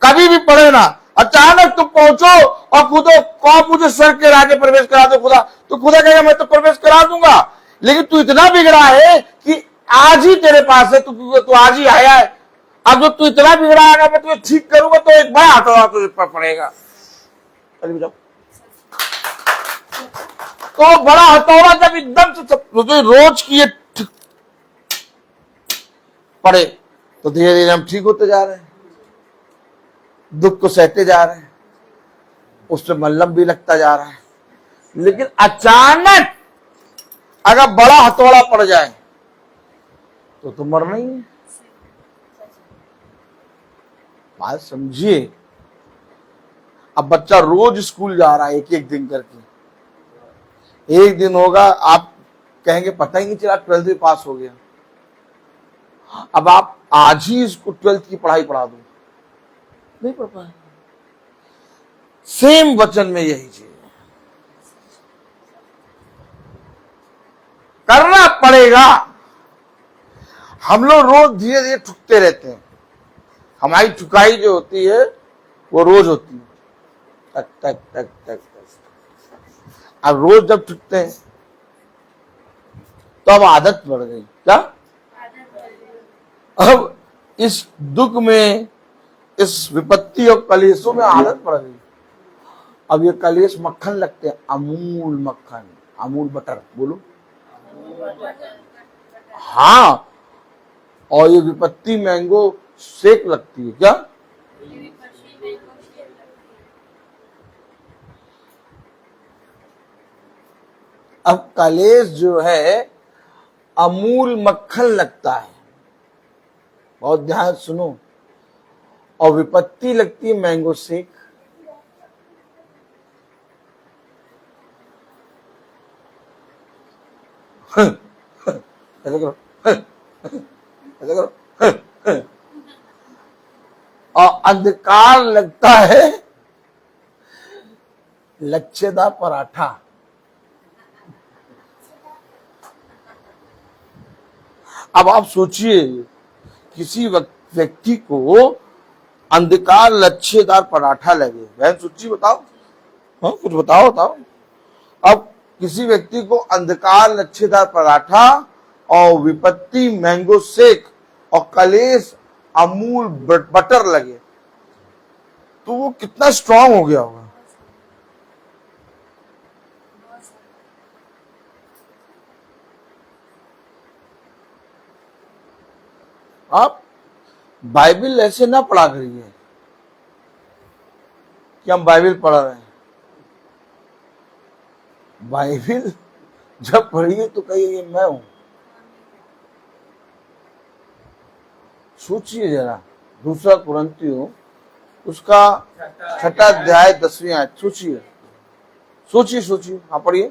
कभी भी पड़े ना, अचानक तुम पहुंचो और खुदा कहो मुझे सर के आगे प्रवेश करा दो खुदा, तो खुदा कहेगा मैं तो प्रवेश करा दूंगा। लेकिन तू इतना बिगड़ा है कि आज ही तेरे पास है, तू आज ही आया है। अब जो तू इतना बिगड़ा है, मैं तुझे ठीक करूंगा तो एक बड़ा हथौड़ा तुझे पर पड़ेगा। तो बड़ा हथौड़ा जब एकदम से रोज की ये पड़े तो धीरे धीरे हम ठीक होते जा रहे हैं, दुख को सहते जा रहे हैं, उसमें मल्लम भी लगता जा रहा है। लेकिन अचानक अगर बड़ा हथौड़ा पड़ जाए तो मरना ही है। बात समझिए। अब बच्चा रोज स्कूल जा रहा है, एक एक दिन करके। एक दिन होगा आप कहेंगे पता ही नहीं चला 12th में पास हो गया। अब आप आज ही इसको 12th की पढ़ाई पढ़ा दो, नहीं पढ़ पाए। सेम वचन में यही चीज करना पड़ेगा। हम लोग रोज धीरे धीरे ठुकते रहते हैं। हमारी ठुकाई जो होती है वो रोज होती है, टक टक टक टक टक। अब रोज जब ठुकते हैं तो अब आदत बढ़ गई। क्या? अब इस दुख में, इस विपत्ति और कलेशों में आदत पड़ गई। अब ये कलेश मक्खन लगते हैं, अमूल मक्खन, अमूल बटर। बोलो हाँ। और ये विपत्ति मैंगो शेक लगती है। क्या? अब कलेश जो है अमूल मक्खन लगता है, बहुत ध्यान सुनो। और विपत्ति लगती है मैंगो शेक। ऐसा करो, ऐसा करो। और अंधकार लगता है लच्छेदार पराठा। अब आप सोचिए, किसी व्यक्ति को अंधकार लच्छेदार पराठा लगे। बहन सोचिए, बताओ। हाँ, कुछ बताओ। अब किसी व्यक्ति को अंधकार लच्छेदार पराठा और विपत्ति मैंगो शेक और कलेश अमूल बटर लगे तो वो कितना स्ट्रांग हो गया होगा। आप बाइबल ऐसे ना पढ़ा करिए कि हम बाइबल पढ़ रहे हैं। बाइबल जब पढ़िए तो कहिए ये मैं हूं। सोचिए जरा, 2 कुरिन्थियों उसका 6 अध्याय 10वीं आयत, सोचिए सोचिए सोचिए। हाँ पढ़िए।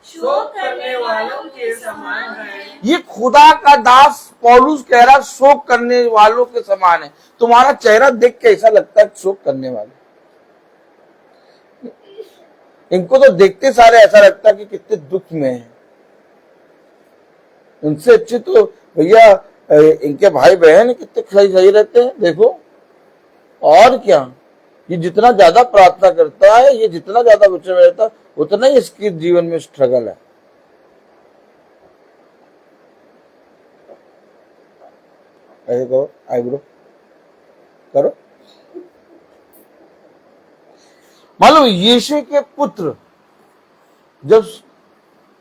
शोक करने वालों के समान है। ये खुदा का दास पौलुस कह रहा शोक करने वालों के समान है। तुम्हारा चेहरा देख के ऐसा लगता है शोक करने वाले, इनको तो देखते सारे ऐसा लगता है कि कितने दुख में है। उनसे अच्छे तो भैया इनके भाई बहन कितने सही रहते हैं, देखो। और क्या, ये जितना ज्यादा प्रार्थना करता है, ये जितना ज्यादा वचन में रहता है, उतना ही इसके जीवन में स्ट्रगल है। ऐसे करो, आईब्रो करो। मालूम यीशु के पुत्र जब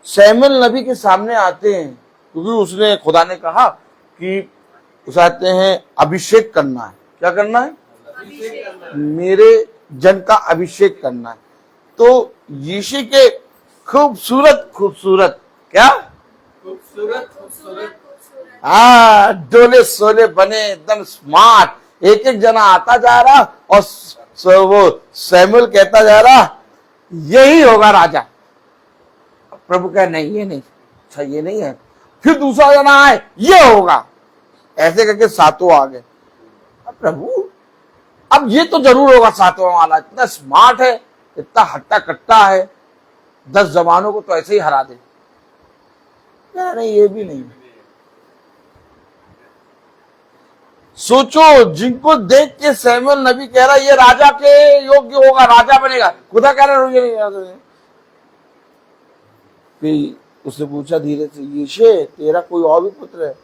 सैमुएल नबी के सामने आते हैं, क्योंकि उसने खुदा ने कहा कि उसे आते हैं अभिषेक करना है। क्या करना है? मेरे जन का अभिषेक करना है। तो यीशु के खूबसूरत खूबसूरत क्या खूबसूरत खूबसूरत डोले सोले बने एकदम स्मार्ट एक एक जना आता जा रहा और वो सैमुएल कहता जा रहा यही होगा राजा। प्रभु कह नहीं ये नहीं, अच्छा ये नहीं है। फिर दूसरा जना आए ये होगा, ऐसे करके सातों आ गए। प्रभु अब ये तो जरूर होगा सातवां वाला, इतना स्मार्ट है, इतना हट्टा कट्टा है, 10 जवानों को तो ऐसे ही हरा दे। नहीं ये भी नहीं। सोचो जिनको देख के सैमुएल नबी कह रहा ये राजा के योग्य होगा, राजा बनेगा, खुदा कह रहा ये नहीं। उसने पूछा धीरे से, यीशु तेरा कोई और भी पुत्र है?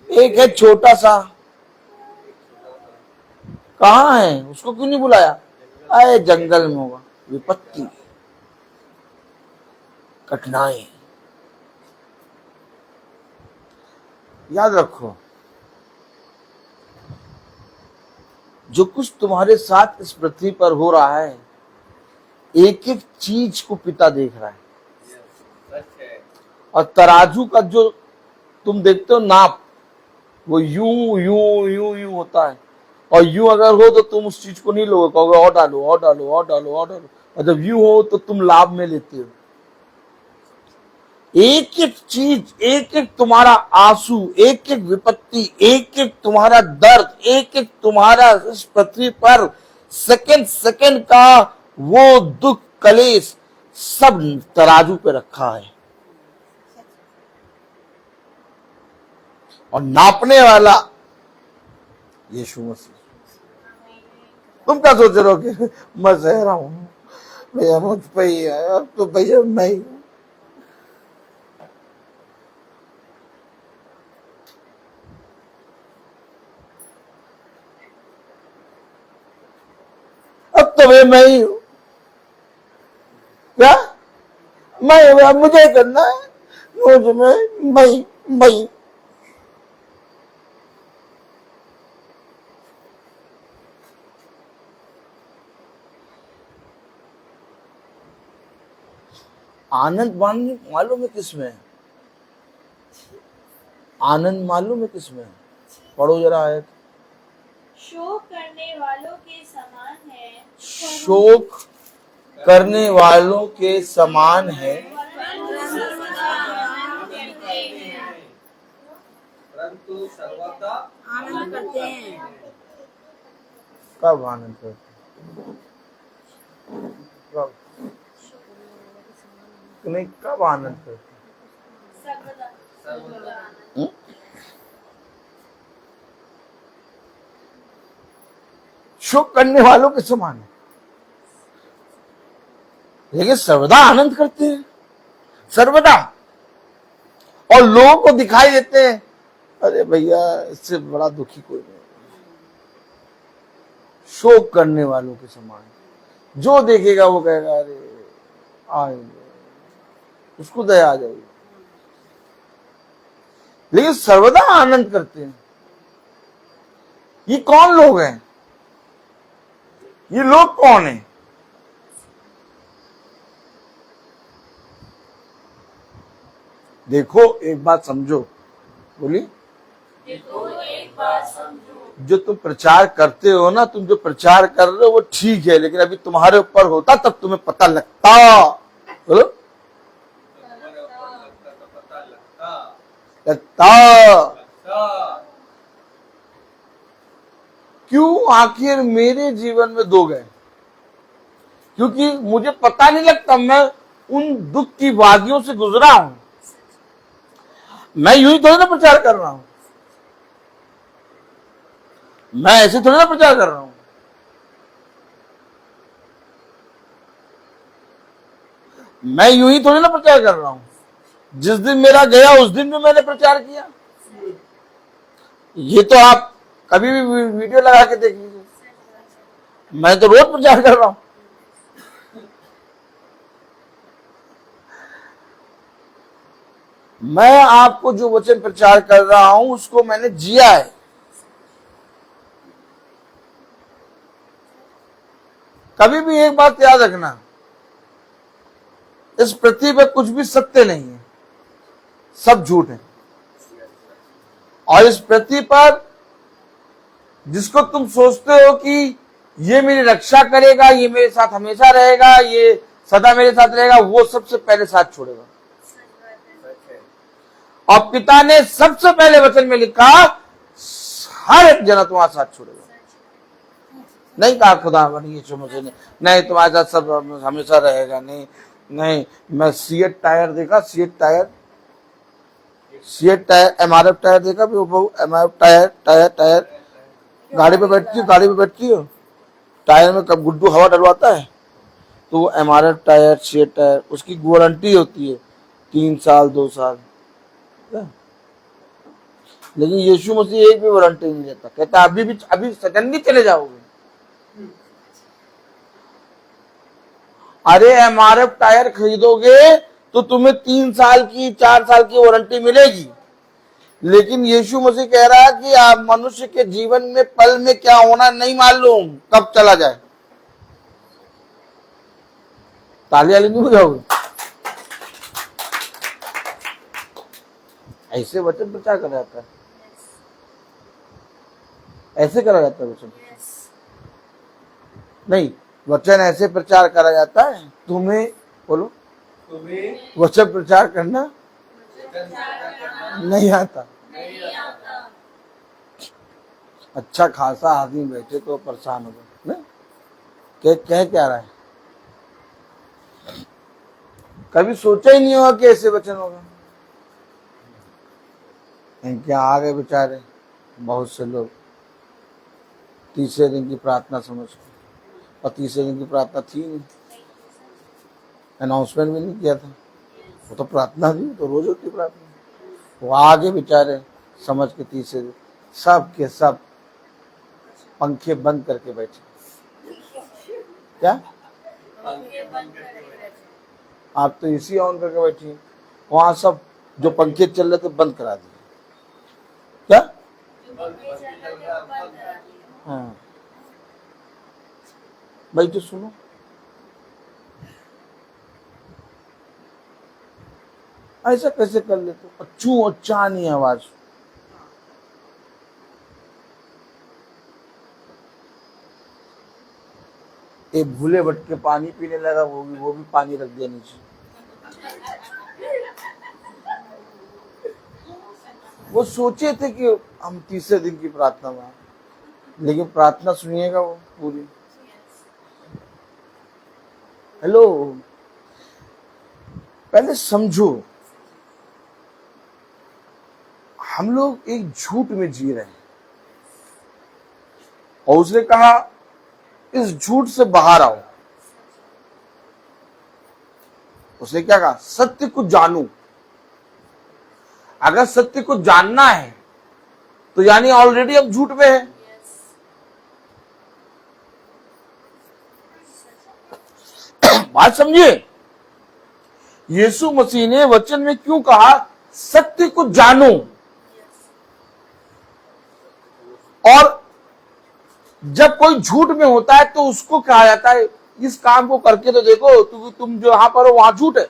एक है छोटा सा, कहाँ है? उसको क्यों नहीं बुलाया? अरे जंगल में होगा, विपत्ति कठिनाई। याद रखो जो कुछ तुम्हारे साथ इस पृथ्वी पर हो रहा है, एक एक चीज को पिता देख रहा है। और तराजू का जो तुम देखते हो नाप, वो यूं यूं यूं यूं होता है। और यूं अगर हो तो तुम उस चीज को नहीं लोगे, कहोगे और डालो और डालो और डालो और डालो। और जब यूं हो तो तुम लाभ में लेते हो। एक एक चीज, एक एक तुम्हारा आंसू, एक एक विपत्ति, एक एक तुम्हारा दर्द, एक एक तुम्हारा इस पृथ्वी पर सेकंड सेकंड का वो दुख कलेश सब तराजू पे रखा है। और नापने वाला यीशु मसीह। तुम क्या सोच रहे हो कि मैं सह रहा हूं भैया मुझ पे ही है, अब तो भैया नहीं। अब तो मैं ही हूं। क्या मैं मुझे करना है, मुझ में मैं आनंद मालूम है किसमें है? आनंद मालूम है किसमें है? पढ़ो जरा आयत। शोक करने वालों के समान है, शोक करने वालों के समान है, परंतु सर्वदा आनंद करते हैं। कब आनंद करते? कब नहीं, कब आनंद करते? शोक करने वालों के समान है, लेकिन सर्वदा आनंद करते हैं, सर्वदा। और लोगों को दिखाई देते हैं अरे भैया इससे बड़ा दुखी कोई नहीं। शोक करने वालों के समान, जो देखेगा वो कहेगा अरे आएंगे, उसको दया आ जाएगी। लेकिन सर्वदा आनंद करते हैं। ये कौन लोग हैं? ये लोग कौन हैं? देखो एक बात समझो, बोलिए। जो तुम प्रचार करते हो ना, तुम जो प्रचार कर रहे हो वो ठीक है, लेकिन अभी तुम्हारे ऊपर होता तब तुम्हें पता लगता। बोलो, लगता। क्यों आखिर मेरे जीवन में दो गए? क्योंकि मुझे पता नहीं लगता, मैं उन दुख की वादियों से गुजरा हूं। मैं यूं ही थोड़ी ना प्रचार कर रहा हूं, मैं ऐसे थोड़ी ना प्रचार कर रहा हूं। मैं यूं ही थोड़ी ना प्रचार कर रहा हूं। जिस दिन मेरा गया उस दिन भी मैंने प्रचार किया। ये तो आप कभी भी वीडियो लगा के देख लीजिए, मैं तो रोज प्रचार कर रहा हूं। मैं आपको जो वचन प्रचार कर रहा हूं उसको मैंने जिया है। कभी भी एक बात याद रखना, इस पृथ्वी पर कुछ भी सत्य नहीं है, सब झूठ है। और इस पृथ्वी पर जिसको तुम सोचते हो कि ये मेरी रक्षा करेगा, ये मेरे साथ हमेशा रहेगा, ये सदा मेरे साथ रहेगा, वो सबसे पहले साथ छोड़ेगा। और पिता ने सबसे पहले वचन में लिखा, हर एक जना तुम्हारे साथ छोड़ेगा। नहीं कहा खुदा यीशु मसीह ने, नहीं तुम्हारे साथ सब हमेशा रहेगा, नहीं नहीं। मैं सीएट टायर देखा, सीएट टायर, एमआरएफ टायर देखा, एमआरएफ टायर गाड़ी पे बैठती हो, टायर में कब गुड्डू हवा डलवाता है तो वो एमआरएफ टायर, सीएट टायर, उसकी वारंटी होती है 3 साल 2 साल। लेकिन यीशु मसीह एक भी वारंटी नहीं देता, कहता अभी सेकंड ही चले जाओगे। अरे एमआरएफ टायर खरीदोगे तो तुम्हें 3 साल की 4 साल की वारंटी मिलेगी, लेकिन यीशु मसीह कह रहा है कि आप मनुष्य के जीवन में पल में क्या होना नहीं मालूम, कब चला जाए। तालियां नहीं बजाओगे? ऐसे वचन प्रचार करा जाता है, ऐसे करा जाता है वचन नहीं, वचन ऐसे प्रचार करा जाता है। तुम्हें बोलो, तुम्हें वचन प्रचार करना नहीं आता। अच्छा खासा आदमी बैठे तो परेशान हो गए, कह क्या रहा है? कभी सोचा ही नहीं होगा कि ऐसे वचन होगा। इनके आ गए बेचारे बहुत से लोग तीसरे दिन की प्रार्थना समझ के, और तीसरे दिन की प्रार्थना थी नहीं, अनाउंसमेंट भी नहीं किया था, वो तो प्रार्थना थी, तो रोज होती प्रार्थना। वो आगे बेचारे समझ के तीसरे दिन सब के सब पंखे बंद करके बैठे। क्या आप तो एसी ऑन करके बैठी, वहां सब जो पंखे चल रहे थे बंद करा दिए। क्या? हाँ भाई, तो सुनो, ऐसा कैसे कर लेते हो? अच्छू अच्छा नहीं आवाज। एक भूले भटके पानी पीने लगा, वो भी पानी रख दिया नीचे। वो सोचे थे कि हम तीसरे दिन की प्रार्थना में, लेकिन प्रार्थना सुनिएगा वो पूरी। हेलो, पहले समझो, हम लोग एक झूठ में जी रहे हैं, और उसने कहा इस झूठ से बाहर आओ। उसने क्या कहा? सत्य को जानू। अगर सत्य को जानना है तो यानी ऑलरेडी अब झूठ में है। बात समझिए, यीशु मसीह ने वचन में क्यों कहा सत्य को जानो, और जब कोई झूठ में होता है तो उसको कहा जाता है इस काम को करके तो देखो, तुम जो यहां पर हो वहां झूठ है।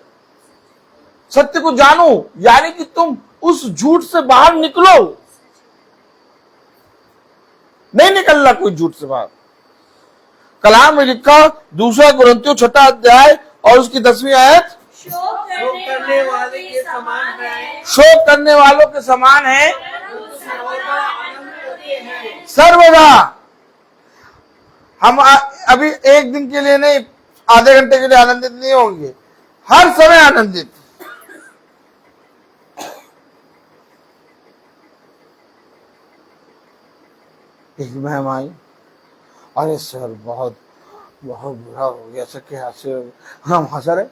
सत्य को जानो यानी कि तुम उस झूठ से बाहर निकलो। नहीं निकलना कोई झूठ से बाहर। कलाम में लिखा 2 कुरिन्थियों 6 अध्याय और उसकी 10वीं आयत, शोक शोक करने वाले के समान है, शोक करने वालों के समान है परंतु सर्वदा आनंद करते हैं। सर्वदा। हम अभी एक दिन के लिए नहीं, आधे घंटे के लिए आनंदित नहीं होंगे, हर समय आनंदित। एक मैम आई, अरे सर बहुत बहुत बुरा हो गया सर, क्या हंसे? हम हंस रहे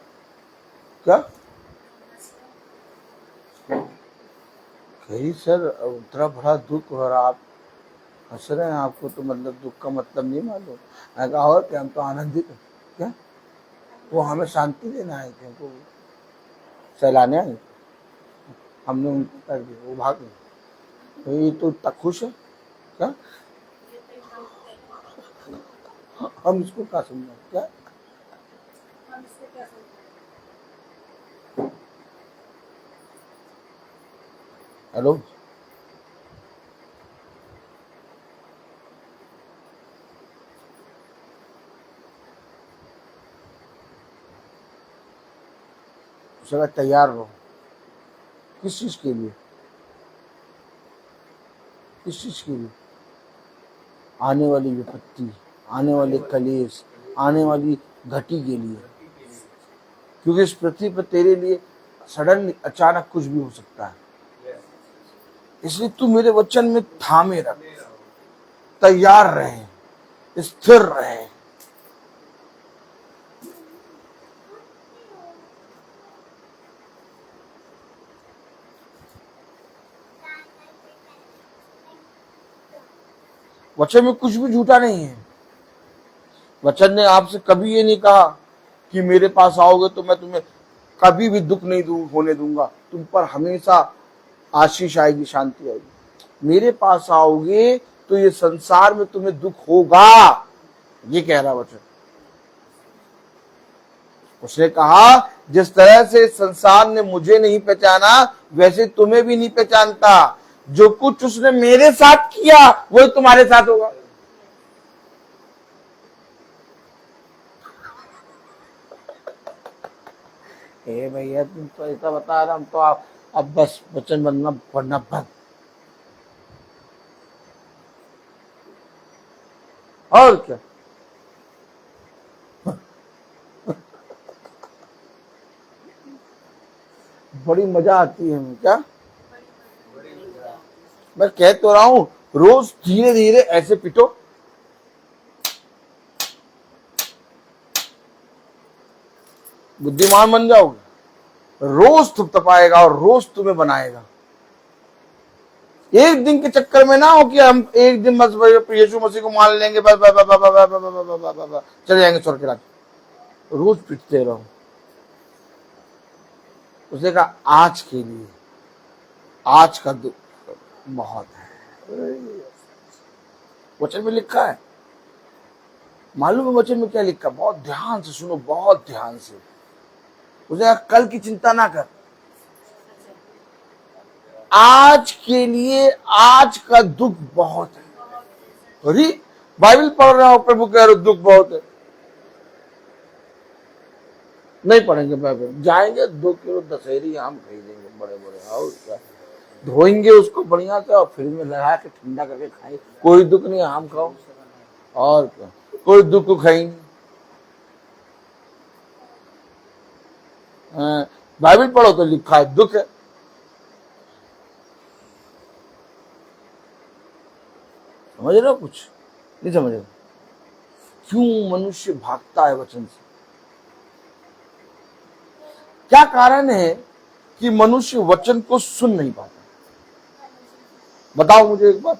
क्या? कही सर उतना बड़ा दुख हो रहा, आप हंस रहे हैं, आपको तो मतलब दुख का मतलब नहीं मालूम। मैं कहा और क्या, हम तो आनंदित हैं। क्या वो हमें शांति देना आए थे, हमको सहलाने आए, हमने उनको कर दिया, वो भाग गए। तो ये तो इतना खुश है क्या? हम इसको क्या समझा? क्या हेलो, उसका तैयार रहो। किस चीज के लिए? किस चीज के लिए? आने वाली विपत्ति, आने वाले कलेश, आने वाली घटी के लिए। क्योंकि इस पृथ्वी पर तेरे लिए सडनली अचानक कुछ भी हो सकता है। इसलिए तू मेरे वचन में थामे रख, तैयार रहे, स्थिर रहे। वचन में कुछ भी झूठा नहीं है। वचन ने आपसे कभी ये नहीं कहा कि मेरे पास आओगे तो मैं तुम्हें कभी भी दुख नहीं होने दूंगा, तुम पर हमेशा आशीष आएगी, शांति आएगी। मेरे पास आओगे तो ये संसार में तुम्हें दुख होगा, ये कह रहा वचन। उसने कहा जिस तरह से संसार ने मुझे नहीं पहचाना वैसे तुम्हें भी नहीं पहचानता। जो कुछ उसने मेरे साथ किया वही तुम्हारे साथ होगा। ए भैया तुम तो ऐसा बता रहा, हम तो अब बस वचन बनना पढ़ना बंद। और क्या? बड़ी मजा आती है हमें। क्या मैं कह तो रहा हूं, रोज धीरे धीरे ऐसे पिटो, बुद्धिमान बन जाओगे। रोज थपथपाएगा और रोज तुम्हें बनाएगा। एक दिन के चक्कर में ना हो कि हम एक दिन बस यीशु मसीह को मान लेंगे, बस चले जाएंगे स्वर्ग के राज्य। रोज पिटते रहो। उसने कहा आज के लिए, आज का दुख बहुत है। वचन में लिखा है, मालूम है वचन में क्या लिखा? बहुत ध्यान से सुनो, बहुत ध्यान से। उसने कहा कल की चिंता ना कर, आज के लिए आज का दुख बहुत है। अरे बाइबल पढ़ रहा हूं, प्रभु कह रहे दुख बहुत है। नहीं पढ़ेंगे बाइबल, जाएंगे 2 किलो दशहरी आम खरीदेंगे बड़े बड़े, और क्या धोएंगे उसको बढ़िया से और फ्रिज में लगा के ठंडा करके खाएंगे। कोई दुख नहीं, आम खाओ और क्या, कोई दुख को खाएंगे। बाइबल पढ़ो तो लिखा है दुख है। समझ रहे हो? कुछ नहीं समझ रहे? क्यों मनुष्य भागता है वचन से? क्या कारण है कि मनुष्य वचन को सुन नहीं पाता? बताओ मुझे एक बात।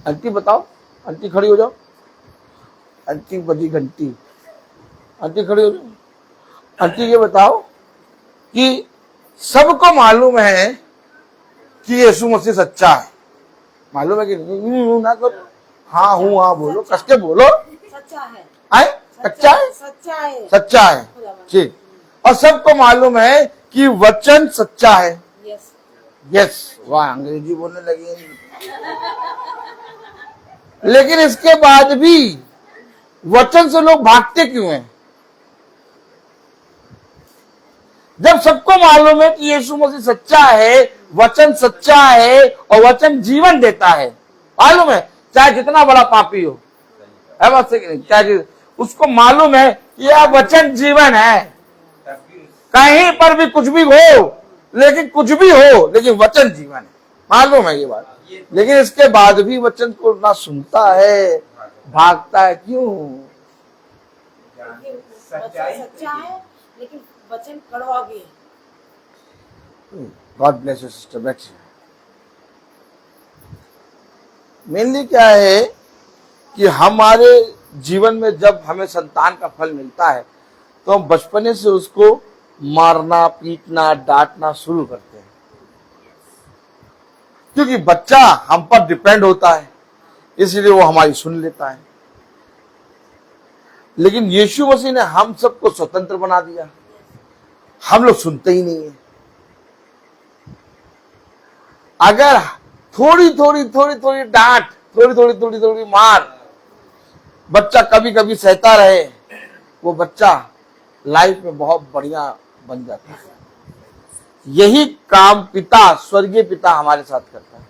आंटी बताओ, आंटी खड़ी हो जाओ, आंटी बजी घंटी, आंटी खड़ी हो जाओ। आंटी ये बताओ कि सबको मालूम है कि यीशु मसीह सच्चा है, मालूम है कि नहीं? ना करो, हाँ हूँ हाँ बोलो, कस के बोलो। सच्चा है, आए कच्चा है, सच्चा है, सच्चा है, ठीक। और सबको मालूम है कि वचन सच्चा है। यस, यस, वाह अंग्रेजी बोलने लगी। लेकिन इसके बाद भी वचन से लोग भागते क्यों हैं? जब सबको मालूम है कि यीशु मसीह सच्चा है, वचन सच्चा है और वचन जीवन देता है, मालूम है, चाहे जितना बड़ा पापी हो, है बात सही कि नहीं? चाहे उसको मालूम है कि यह वचन जीवन है। कहीं पर भी कुछ भी हो, लेकिन कुछ भी हो, लेकिन वचन जीवन है, मालूम है ये बात। लेकिन इसके बाद भी वचन को ना सुनता है, भागता है क्यों? वचन सच्चा है लेकिन वचन कड़वा भी है। गॉड ब्लेस यू सिस्टर, बैठिए। मेनली क्या है कि हमारे जीवन में जब हमें संतान का फल मिलता है तो हम बचपने से उसको मारना, पीटना, डांटना शुरू करते हैं, क्योंकि बच्चा हम पर डिपेंड होता है, इसलिए वो हमारी सुन लेता है। लेकिन यीशु मसीह ने हम सबको स्वतंत्र बना दिया, हम लोग सुनते ही नहीं है। अगर थोड़ी थोड़ी डांट, थोड़ी थोड़ी मार बच्चा कभी कभी सहता रहे, वो बच्चा लाइफ में बहुत बढ़िया बन जाता है। यही काम पिता, स्वर्गीय पिता हमारे साथ करता है।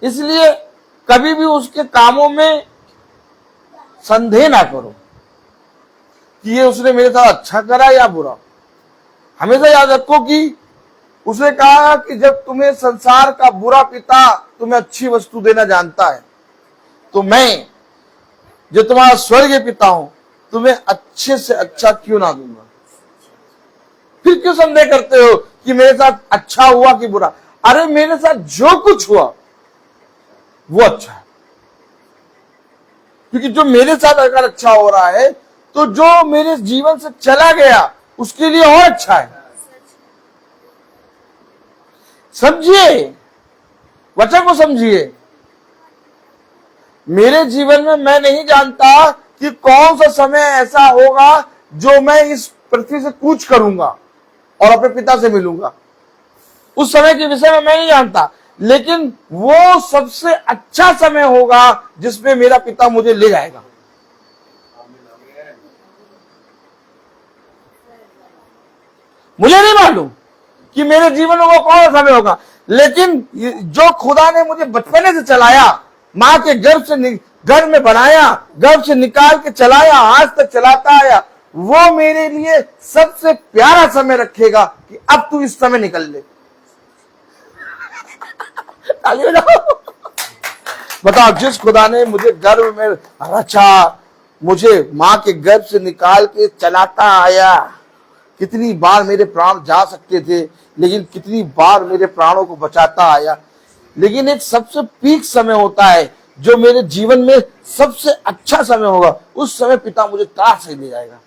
इसलिए कभी भी उसके कामों में संदेह ना करो कि ये उसने मेरे साथ अच्छा करा या बुरा। हमेशा याद रखो कि उसने कहा कि जब तुम्हें संसार का बुरा पिता तुम्हें अच्छी वस्तु देना जानता है, तो मैं जो तुम्हारा स्वर्गीय पिता हूं तुम्हें अच्छे से अच्छा क्यों ना दूंगा। फिर क्यों संदेह करते हो कि मेरे साथ अच्छा हुआ कि बुरा? अरे मेरे साथ जो कुछ हुआ वो अच्छा है, क्योंकि जो मेरे साथ अगर अच्छा हो रहा है तो जो मेरे जीवन से चला गया उसके लिए और अच्छा है। समझिए, वचन को समझिए। मेरे जीवन में मैं नहीं जानता कि कौन सा समय ऐसा होगा जो मैं इस पृथ्वी से कूच करूंगा और अपने पिता से मिलूंगा। उस समय के विषय में मैं नहीं जानता, लेकिन वो सबसे अच्छा समय होगा जिसमें मेरा पिता मुझे ले जाएगा। मुझे नहीं मालूम कि मेरे जीवन में वो कौन सा समय होगा, लेकिन जो खुदा ने मुझे बचपने से चलाया, मां के गर्भ में बनाया, गर्भ से निकाल के चलाया, आज तक चलाता आया, वो मेरे लिए सबसे प्यारा समय रखेगा कि अब तू इस समय निकल ले। बताओ, जिस खुदा ने मुझे गर्भ में रचा, मुझे मां के गर्भ से निकाल के चलाता आया, कितनी बार मेरे प्राण जा सकते थे, लेकिन कितनी बार मेरे प्राणों को बचाता आया। लेकिन एक सबसे पीक समय होता है जो मेरे जीवन में सबसे अच्छा समय होगा, उस समय पिता मुझे कार से ले जाएगा।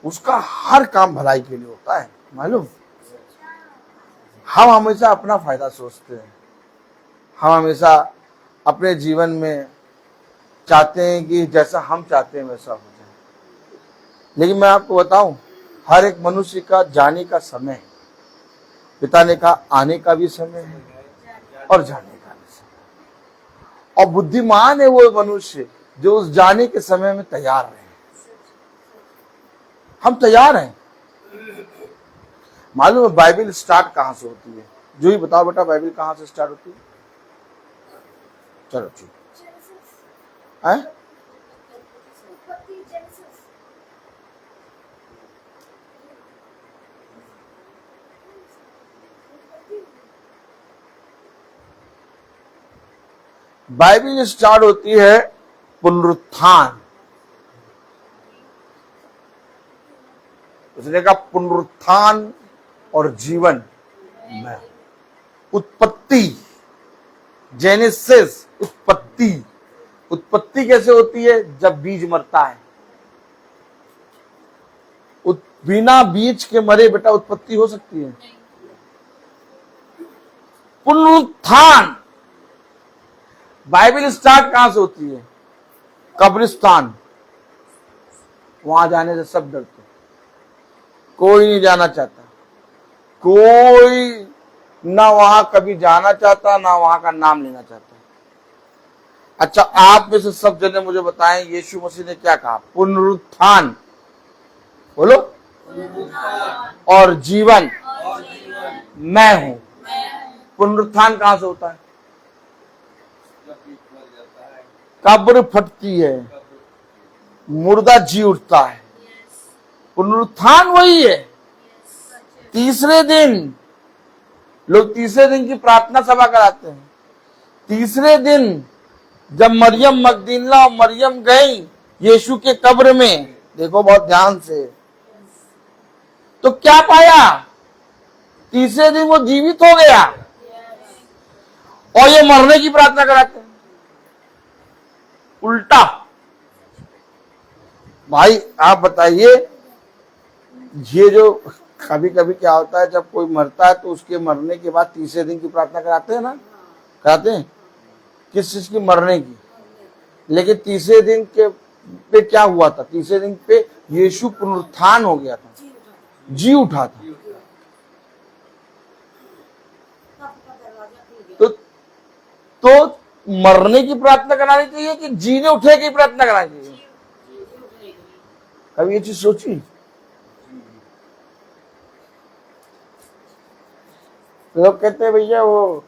उसका हर काम भलाई के लिए होता है, मालूम। हम हमेशा अपना फायदा सोचते हैं, हम हमेशा अपने जीवन में चाहते हैं कि जैसा हम चाहते हैं वैसा हो जाए। लेकिन मैं आपको बताऊं, हर एक मनुष्य का जाने का समय है। पिता ने कहा आने का भी समय है और जाने का भी समय। और बुद्धिमान है वो मनुष्य जो उस जाने के समय में तैयार रहे। हम तैयार हैं। मालूम है बाइबल स्टार्ट कहां से होती है? जो ही बताओ बेटा, बाइबल कहां से स्टार्ट होती है? चलो ठीक है। बाइबल स्टार्ट होती है पुनरुत्थान। उसने कहा पुनरुत्थान और जीवन में। उत्पत्ति, जेनेसिस, उत्पत्ति। उत्पत्ति कैसे होती है? जब बीज मरता है। बिना बीज के मरे बेटा उत्पत्ति हो सकती है? पुनरुत्थान बाइबल स्टार्ट कहां से होती है? कब्रिस्तान। वहां जाने से सब डरते, कोई नहीं जाना चाहता, कोई ना वहां कभी जाना चाहता, ना वहां का नाम लेना चाहता। अच्छा, आप में से सब जने मुझे बताएं, यीशु मसीह ने क्या कहा? पुनरुत्थान, बोलो, और जीवन मैं हूं। पुनरुत्थान कहां से होता है? कब्र फटती है, मुर्दा जी उठता है। पुनरुत्थान वही है। तीसरे दिन लोग तीसरे दिन की प्रार्थना सभा कराते हैं। तीसरे दिन जब मरियम मगदलीना और मरियम गई यीशु के कब्र में, देखो बहुत ध्यान से, तो क्या पाया? तीसरे दिन वो जीवित हो गया। और ये मरने की प्रार्थना कराते हैं, उल्टा। भाई आप बताइए, ये जो कभी कभी क्या होता है, जब कोई मरता है तो उसके मरने के बाद तीसरे दिन की प्रार्थना कराते हैं ना, कराते हैं। किस चीज की? मरने की। लेकिन तीसरे दिन के पे क्या हुआ था? तीसरे दिन पे यीशु पुनरुत्थान हो गया था, जी उठा था। तो मरने की प्रार्थना करानी चाहिए कि जीने उठे की प्रार्थना करानी चाहिए? कभी ये चीज सोची? लोग कहते हैं भैया वो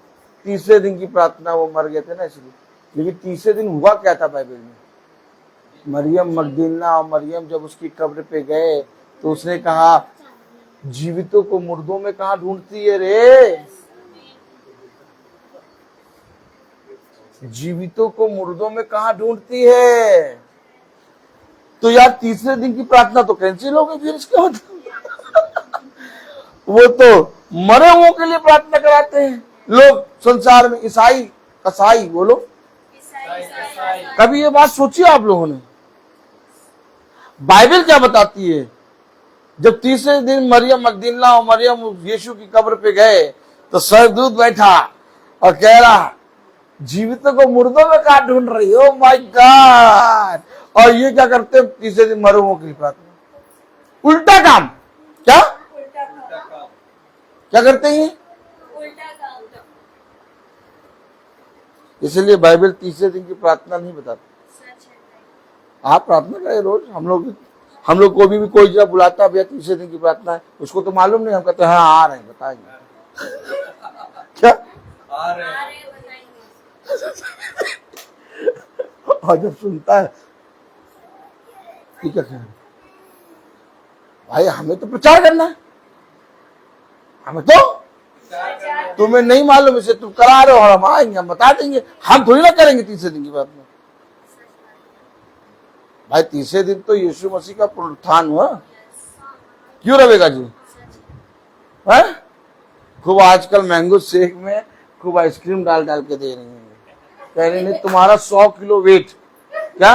तीसरे दिन की प्रार्थना, वो मर गए थे ना इसलिए। लेकिन तीसरे दिन हुआ क्या था बाइबल में? मरियम मगदलीना और मरियम जब उसकी कब्र पे गए तो उसने कहा, जीवितों को मुर्दों में कहां ढूंढती है रे? जीवितों को मुर्दों में कहां ढूंढती है? तो यार तीसरे दिन की प्रार्थना तो कैंसिल हो गई फिर इसके बाद। वो तो मरे हुओं के लिए प्रार्थना कराते हैं लोग संसार में। ईसाई, कसाई, बोलो, कभी ये बात सोची आप लोगों ने? बाइबल क्या बताती है? जब तीसरे दिन मरियम मगदलीना और मरियम यीशु की कब्र पे गए तो स्वर्गदूत बैठा और कह रहा, जीवितों को मुर्दों में कहां ढूंढ रही हो? My God. और ये क्या करते हैं? तीसरे दिन मरे हुओं की प्रार्थना। उल्टा काम। क्या क्या करते हैं? इसलिए बाइबल तीसरे दिन की प्रार्थना नहीं बताती। आप प्रार्थना करें रोज। हम लोग को भी कोई जब बुलाता है, भैया तीसरे दिन की प्रार्थना है, उसको तो मालूम नहीं। हम कहते हैं हाँ आ रहे हैं, बताएंगे। क्या आ रहे हैं? और जब सुनता है ठीक है, भाई हमें तो प्रचार करना है, हमें तो, तुम्हें नहीं मालूम इसे तुम करा रहे हो और हम आएंगे, हम बता देंगे। हम थोड़ी ना करेंगे तीसरे दिन की बात में। भाई तीसरे दिन तो यीशु मसीह का पुनरुत्थान हुआ, क्यों रहेगा जी? है खूब आजकल मैंगो शेक में खूब आइसक्रीम डाल डाल के दे रही है। कह रही नहीं तुम्हारा 100 किलो वेट। क्या?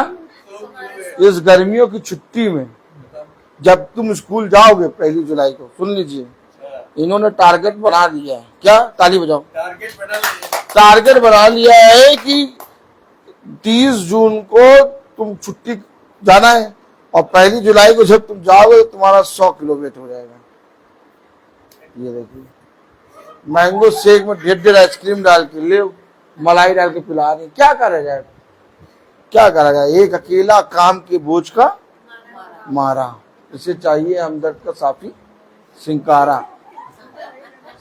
इस गर्मियों की छुट्टी में जब तुम स्कूल जाओगे 1 जुलाई को, सुन लीजिए, इन्होंने टारगेट बना दिया है। क्या? ताली बजाओ। टारगेट बना लिया है कि 30 जून को तुम छुट्टी जाना है और 1 जुलाई को जब तुम जाओगे तो तुम्हारा 100 किलो वेट हो जाएगा। ये देखिए, मैंगो शेक में ढेर आइसक्रीम डाल के ले, मलाई डाल के पिला रही। क्या करा जाए? क्या करा जाए? एक अकेला काम के बोझ का मारा। इसे चाहिए हमदर्द का साफी सिंकारा।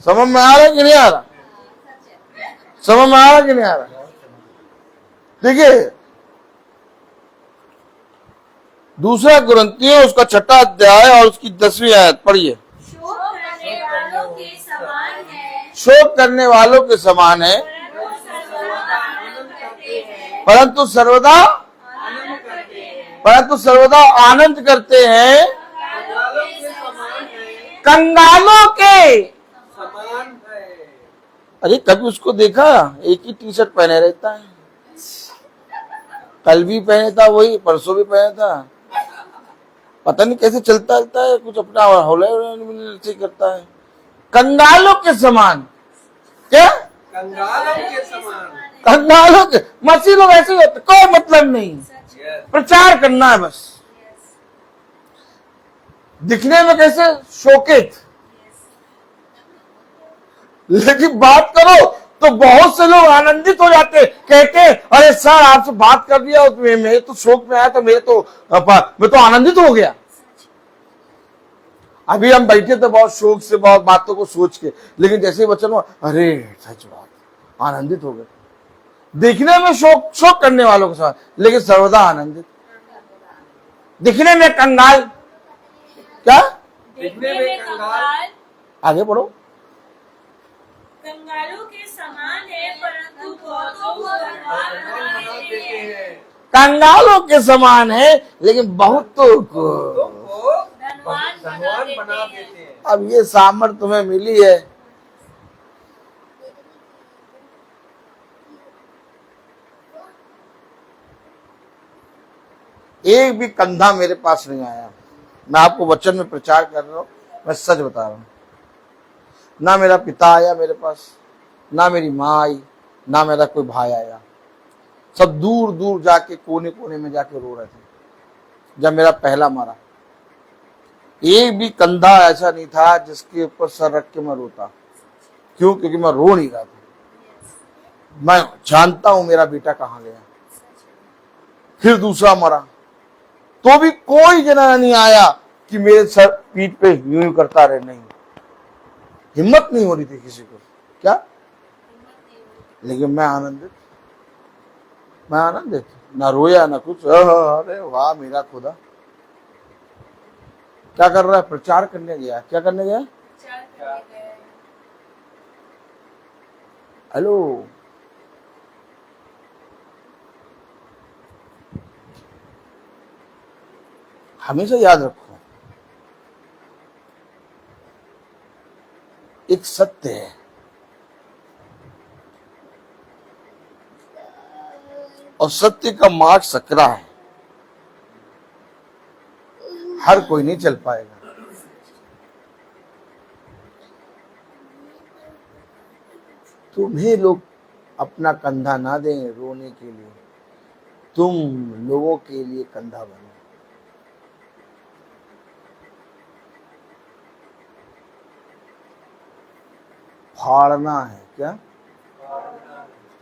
समझ में आ रहा है कि नहीं आ रहा? समझ में आ रहा है कि नहीं आ रहा? देखिए, दूसरा कुरिन्थियों उसका 6वां अध्याय और उसकी 10वीं आयत पढ़िए। शोक करने वालों के समान है, परंतु सर्वदा आनंद करते हैं। कंगालों के समान है। अरे कभी उसको देखा? एक ही टी शर्ट पहने रहता है, कल भी पहने था वही, परसों भी पहने था, पता नहीं कैसे चलता है, कुछ अपना हौला करता है। कंगालों के समान। क्या? कंगालों के समान। कंगालों के मसीह लोग ऐसे ही होते, कोई मतलब नहीं, सच। Yes. प्रचार करना है बस। यस दिखने में कैसे शोकित, यस लेकिन बात करो तो बहुत से लोग आनंदित हो जाते, कहते अरे सर आपसे बात कर दिया, मैं तो शोक में आया तो मैं तो आनंदित हो गया। सच। अभी हम बैठे थे बहुत शोक से, बहुत बातों को सोच के, लेकिन जैसे ही वचन हुआ, अरे सच बात, आनंदित हो गए। दिखने में शोक करने वालों के साथ, लेकिन सर्वदा आनंदित। दिखने में कंगाल, क्या दिखने में कंगाल आगे बढ़ो, कंगालों के समान है, परंतु बहुतों को धनवान बना देते हैं। कंगालों के समान है लेकिन बहुतों को तुमको धनवान धनवान बना हैं। देते हैं। अब ये सामर्थ तुम्हें मिली है, एक भी कंधा मेरे पास नहीं आया। मैं आपको वचन में प्रचार कर रहा हूं, मैं सच बता रहा हूं। ना मेरा पिता आया मेरे पास, ना मेरी माँ आई, ना मेरा कोई भाई आया। सब दूर दूर जाके कोने कोने में जाके रो रहे थे जब मेरा पहला मारा। एक भी कंधा ऐसा नहीं था जिसके ऊपर सर रख के मैं रोता। क्यों? क्योंकि मैं रो नहीं रहा था। मैं जानता हूं मेरा बेटा कहाँ गया। फिर दूसरा मरा तो भी कोई जना नहीं आया कि मेरे सर पीठ पे यूं करता रहे, नहीं, हिम्मत नहीं हो रही थी किसी को। क्या? लेकिन मैं आनंदित, ना रोया ना कुछ। अरे वाह मेरा खुदा क्या कर रहा है, प्रचार करने गया। क्या करने गया? प्रचार करने गए। हेलो, हमेशा याद रखो, एक सत्य है, और सत्य का मार्ग सकरा है, हर कोई नहीं चल पाएगा। तुम्हें लोग अपना कंधा ना दें रोने के लिए, तुम लोगों के लिए कंधा बनो। फाड़ना है। क्या?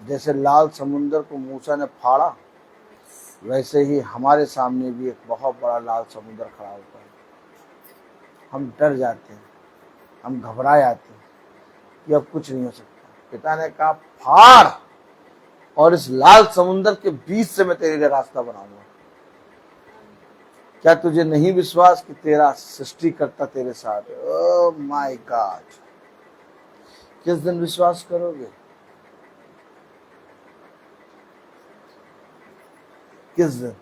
जैसे लाल समुद्र को मूसा ने फाड़ा, वैसे ही हमारे सामने भी एक बहुत बड़ा लाल समुद्र खड़ा होता है। हम डर जाते हैं, हम घबरा जाते हैं कि अब कुछ नहीं हो सकता। पिता ने कहा फाड़, और इस लाल समुद्र के बीच से मैं तेरे लिए रास्ता बनाऊंगा। क्या तुझे नहीं विश्वास कि तेरा सृष्टिकर्ता तेरे साथ है? ओह माय गॉड, किस दिन विश्वास करोगे? किस दिन?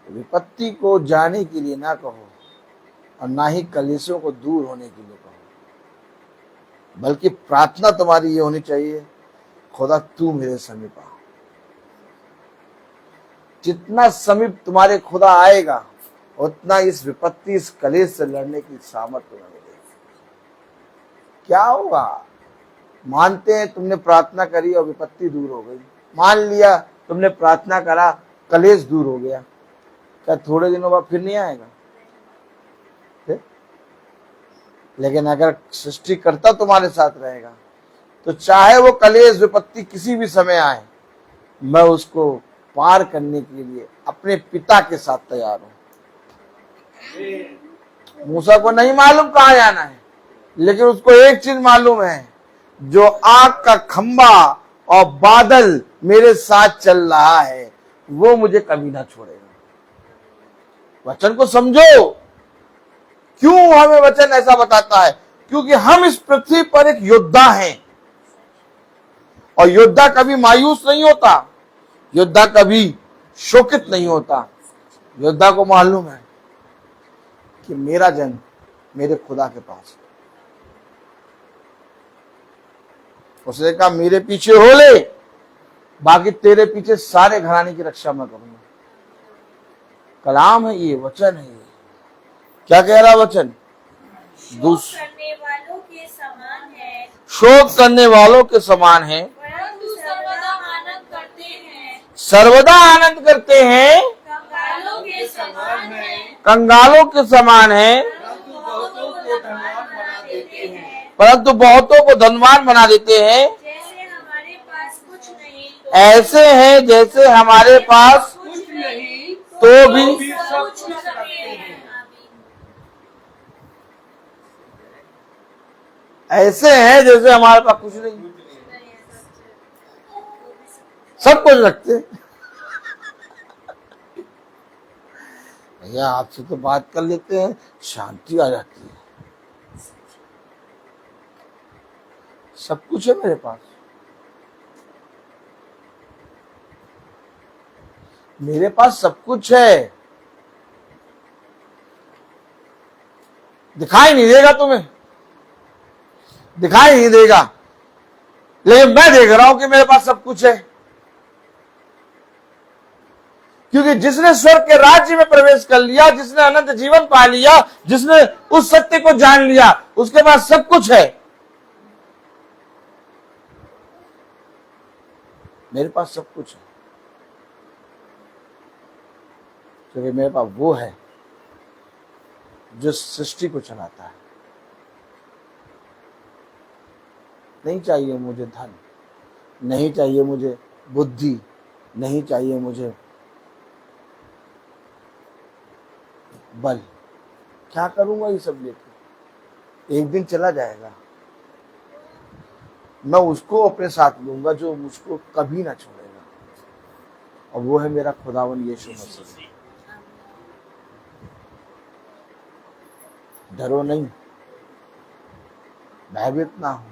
विपत्ति को जाने के लिए ना कहो, और ना ही कलेशों को दूर होने के लिए कहो, बल्कि प्रार्थना तुम्हारी ये होनी चाहिए, खुदा तू मेरे समीप आ। जितना समीप तुम्हारे खुदा आएगा, उतना इस विपत्ति, इस कलेश से लड़ने की सामर्थ्य तुम्हें मिलेगी। क्या होगा? मानते हैं तुमने प्रार्थना करी और विपत्ति दूर हो गई, मान लिया तुमने प्रार्थना करा, कलेश दूर हो गया, क्या थोड़े दिनों बाद फिर नहीं आएगा? फिर? लेकिन अगर सृष्टिकर्ता तुम्हारे साथ रहेगा तो चाहे वो कलेश विपत्ति किसी भी समय आए, मैं उसको पार करने के लिए अपने पिता के साथ तैयार हूं। मूसा को नहीं मालूम कहां जाना है, लेकिन उसको एक चीज मालूम है, जो आग का खंबा और बादल मेरे साथ चल रहा है वो मुझे कभी ना छोड़ेगा। वचन को समझो। क्यों हमें वचन ऐसा बताता है? क्योंकि हम इस पृथ्वी पर एक योद्धा हैं, और योद्धा कभी मायूस नहीं होता, योद्धा कभी शोकित नहीं होता। योद्धा को मालूम है कि मेरा जन्म मेरे खुदा के पास है। उसने कहा मेरे पीछे हो ले, बाकी तेरे पीछे सारे घराने की रक्षा मैं करूंगा। कलाम है ये, वचन है ये। क्या कह रहा वचन? शोक करने वालों के समान है, शोक करने वालों के समान है, सर्वदा आनंद करते हैं, कंगालों के समान है, कंगालों के समान है, परंतु बहुतों को धनवान बना देते हैं। परंतु बहुतों को धनवान बना देते हैं। जैसे हमारे पास कुछ नहीं ऐसे हैं जैसे हमारे पास कुछ नहीं तो भी सब कुछ रखते हैं। ऐसे हैं जैसे हमारे पास कुछ नहीं, सब कुछ रखते हैं। भैया आपसे तो बात कर लेते हैं, शांति आ जाती है। सब कुछ है मेरे पास, मेरे पास सब कुछ है। दिखाई नहीं देगा तुम्हें, दिखाई नहीं देगा, लेकिन मैं देख रहा हूं कि मेरे पास सब कुछ है। क्योंकि जिसने स्वर्ग के राज्य में प्रवेश कर लिया, जिसने अनंत जीवन पा लिया, जिसने उस सत्य को जान लिया, उसके पास सब कुछ है। मेरे पास सब कुछ है, क्योंकि मेरे पास वो है जो सृष्टि को चलाता है। नहीं चाहिए मुझे धन, नहीं चाहिए मुझे बुद्धि, नहीं चाहिए मुझे बल। क्या करूंगा ये सब लेकर? एक दिन चला जाएगा। मैं उसको अपने साथ लूंगा जो मुझको कभी ना छोड़ेगा, और वो है मेरा खुदावन यीशु मसीह। डरो नहीं, भयभीत ना हो।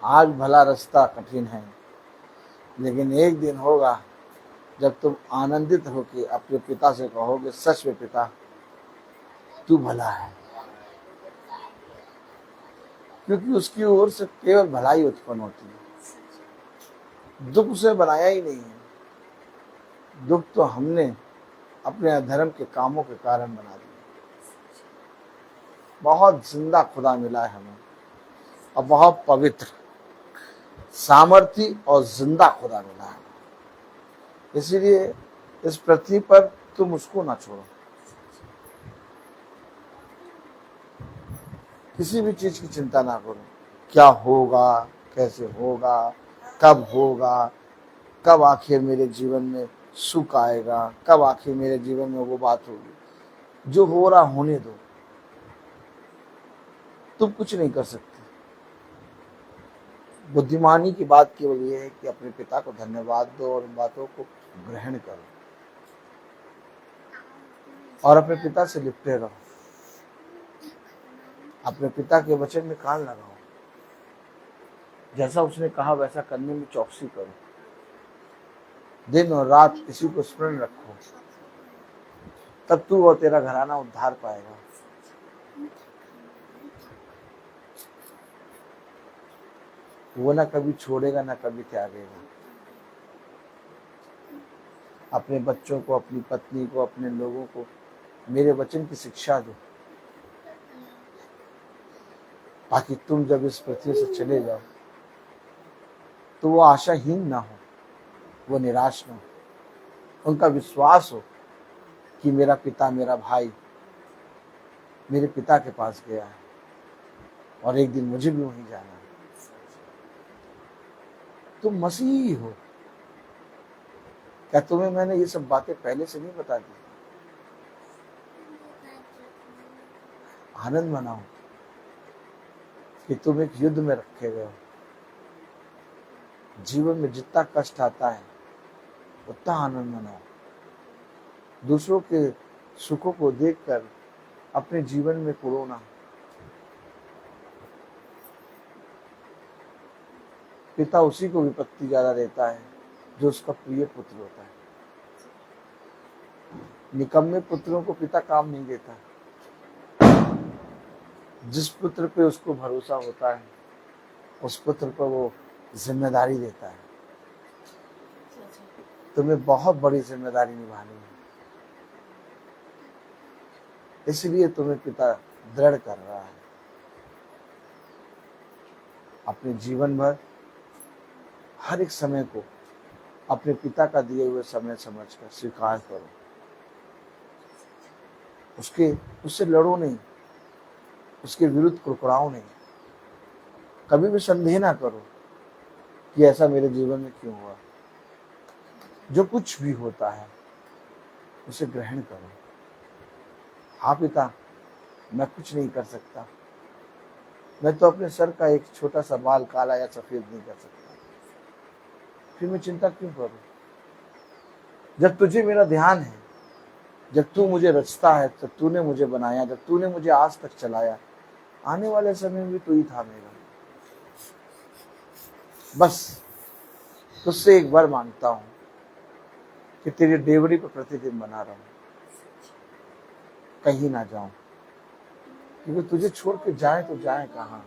आज भला रास्ता कठिन है, लेकिन एक दिन होगा जब तुम आनंदित होकर अपने पिता से कहोगे, सच में पिता तू भला है, क्योंकि उसकी ओर से केवल भलाई उत्पन्न होती है। दुख उसे बनाया ही नहीं है, दुख तो हमने अपने अधर्म के कामों के कारण बना दिया। बहुत जिंदा खुदा मिला है हमें, और बहुत पवित्र, सामर्थी और जिंदा खुदा मिला है। इसीलिए इस पृथ्वी पर तुम उसको ना छोड़ो। किसी भी चीज की चिंता ना करो, क्या होगा, कैसे होगा, कब होगा, कब आखिर मेरे जीवन में सुख आएगा, कब आखिर मेरे जीवन में वो बात होगी। जो हो रहा होने दो, तुम कुछ नहीं कर सकते। बुद्धिमानी की बात केवल ये है कि अपने पिता को धन्यवाद दो और उन बातों को ग्रहण करो, और अपने पिता से लिपटे रहो। अपने पिता के वचन में कान लगाओ, जैसा उसने कहा वैसा करने में चौकसी करो। दिन और रात इसी को स्मरण रखो, तब तू और तेरा घराना उद्धार पाएगा। वो ना कभी छोड़ेगा, ना कभी त्यागेगा। अपने बच्चों को, अपनी पत्नी को, अपने लोगों को मेरे वचन की शिक्षा दो, ताकि तुम जब इस पृथ्वी से चले जाओ तो वो आशाहीन ना हो, वो निराश ना हो। उनका विश्वास हो कि मेरा पिता, मेरा भाई मेरे पिता के पास गया है, और एक दिन मुझे भी वहीं जाना है। तुम मसीही हो। क्या तुम्हें मैंने ये सब बातें पहले से नहीं बता दी? आनंद मनाओ कि तुम एक युद्ध में रखे गए हो। जीवन में जितना कष्ट आता है उतना आनंद मनाओ। दूसरों के सुखों को देखकर अपने जीवन में कोरोना। पिता उसी को विपत्ति ज्यादा देता है जो उसका प्रिय पुत्र होता है। निकम्मे पुत्रों को पिता काम नहीं देता। जिस पुत्र पे उसको भरोसा होता है उस पुत्र पर वो जिम्मेदारी देता है। तुम्हें बहुत बड़ी जिम्मेदारी निभानी है, इसलिए तुम्हें पिता दृढ़ कर रहा है। अपने जीवन भर हर एक समय को अपने पिता का दिए हुए समय समझकर स्वीकार करो। उससे लड़ो नहीं, उसके विरुद्ध कुड़कुड़ाओ नहीं, कभी भी संदेह ना करो कि ऐसा मेरे जीवन में क्यों हुआ। जो कुछ भी होता है उसे ग्रहण करो। हाँ पिता, मैं कुछ नहीं कर सकता, मैं तो अपने सर का एक छोटा सा बाल काला या सफेद नहीं कर सकता, फिर मैं चिंता क्यों करूं? जब तुझे मेरा ध्यान है, जब तू मुझे रचता है, जब तूने मुझे बनाया, जब तूने मुझे आज तक चलाया, आने वाले समय में भी तू ही था मेरा। बस तुझसे एक बार मांगता हूं कि तेरी डेवरी पर प्रतिदिन बना रहूं, कहीं ना जाऊं, क्योंकि तुझे छोड़ के जाए तो जाए कहां?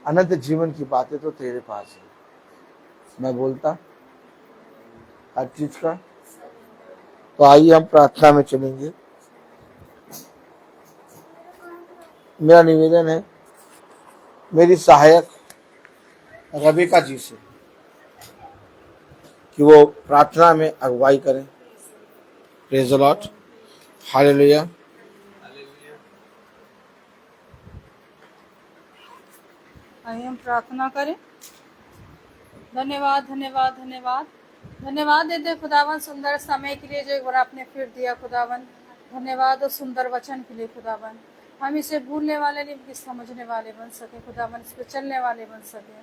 अनंत जीवन की बातें तो तेरे पास है। मैं बोलता हर चीज का। तो आइए हम प्रार्थना में चलेंगे। मेरा निवेदन है मेरी सहायक रबिका जी से कि वो प्रार्थना में अगुवाई करें। Praise the Lord, hallelujah. आइए हम प्रार्थना करें। धन्यवाद धन्यवाद धन्यवाद धन्यवाद देते खुदावन सुंदर समय के लिए जो एक बार आपने फिर दिया खुदावन। धन्यवाद और सुंदर वचन के लिए खुदावन। हम इसे भूलने वाले नहीं बल्कि समझने वाले बन सके खुदावन, इस पर चलने वाले बन सके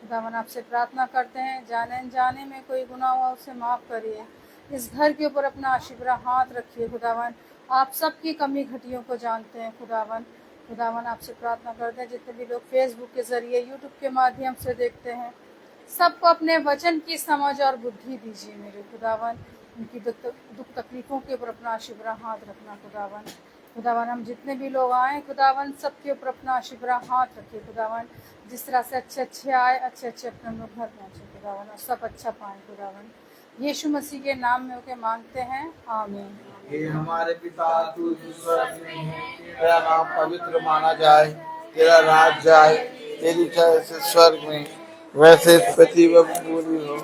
खुदावन। आपसे प्रार्थना करते हैं जाने अनजाने में कोई गुनाह हुआ उसे माफ़ करिए। इस घर के ऊपर अपना आशीर्वाद हाथ रखिए खुदावन। आप सबकी कमी घटियों को जानते हैं खुदावन। खुदावन आपसे प्रार्थना करते हैं जितने भी लोग फेसबुक के जरिए यूट्यूब के माध्यम से देखते हैं, सबको अपने वचन की समझ और बुद्धि दीजिए मेरे खुदावन। उनकी दुख तकलीफों के ऊपर अपना आशीर्वाद हाथ रखना खुदावन। खुदावन हम जितने भी लोग आए खुदावन सबके ऊपर अपना आशीर्वाद हाथ रखिए खुदावन। जिस तरह से अच्छे आए अच्छे अपने लोग घर पहुँचे खुदावन और सब अच्छा पाएँ खुदावन। यीशु मसीह के नाम में होके मांगते हैं, आमीन। हे हमारे पिता तू स्वर्ग में है, तेरा नाम पवित्र माना जाए, तेरा राज जाए, तेरी इच्छा जैसे स्वर्ग में वैसे पृथ्वी पर पूरी हो।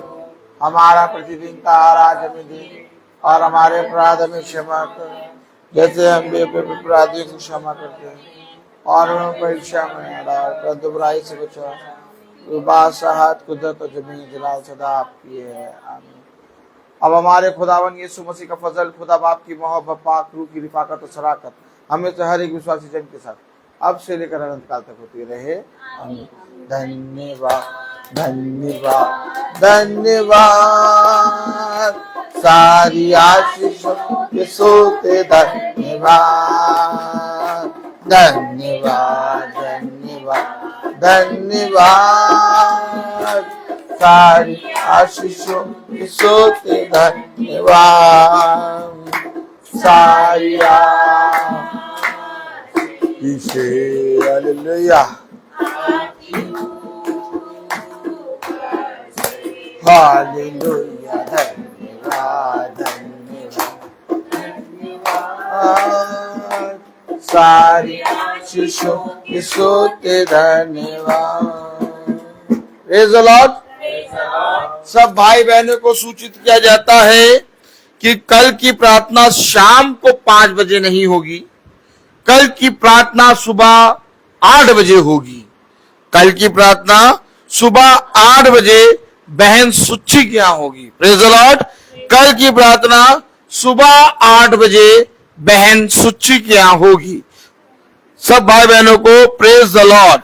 हमारा प्रतिदिन का आहार हमें दे और हमारे अपराध हमें क्षमा कर जैसे हम भी अपने अपराधियों को क्षमा करते हैं, और हमें परीक्षा में न डाल परंतु बुराई से बचा। बादशाहत कुदरत और जमीन जलाल सदा आपकी है, आमीन। अब हमारे खुदावन यीशु मसीह का फजल, खुदा बाप की मोहब्बत, पाक रूह की रिफाकत और शराकत हमें से हर एक विश्वासी जन के साथ अब से लेकर अनंत काल तक होती रहे, आमीन। धन्यवाद धन्यवाद धन्यवाद, सारी आशीषों के सोते धन्यवाद। धन्यवाद धन्यवाद धन्यवाद, सारी आशीषों के सोते धन्यवाद। सारी आशीषें हालेलुया हालेलुया। धन्यवाद धन्यवाद, सारी आशीषों के सोते धन्यवाद। Praise the Lord. सब भाई बहनों को सूचित किया जाता है कि कल की प्रार्थना शाम को 5 बजे नहीं होगी, कल की प्रार्थना सुबह 8 बजे होगी। कल की प्रार्थना सुबह 8 बजे बहन सुच्ची के यहाँ होगी। Praise the Lord. कल की प्रार्थना सुबह 8 बजे बहन सुच्ची के यहाँ होगी। सब भाई बहनों को प्रेज़ द लॉर्ड।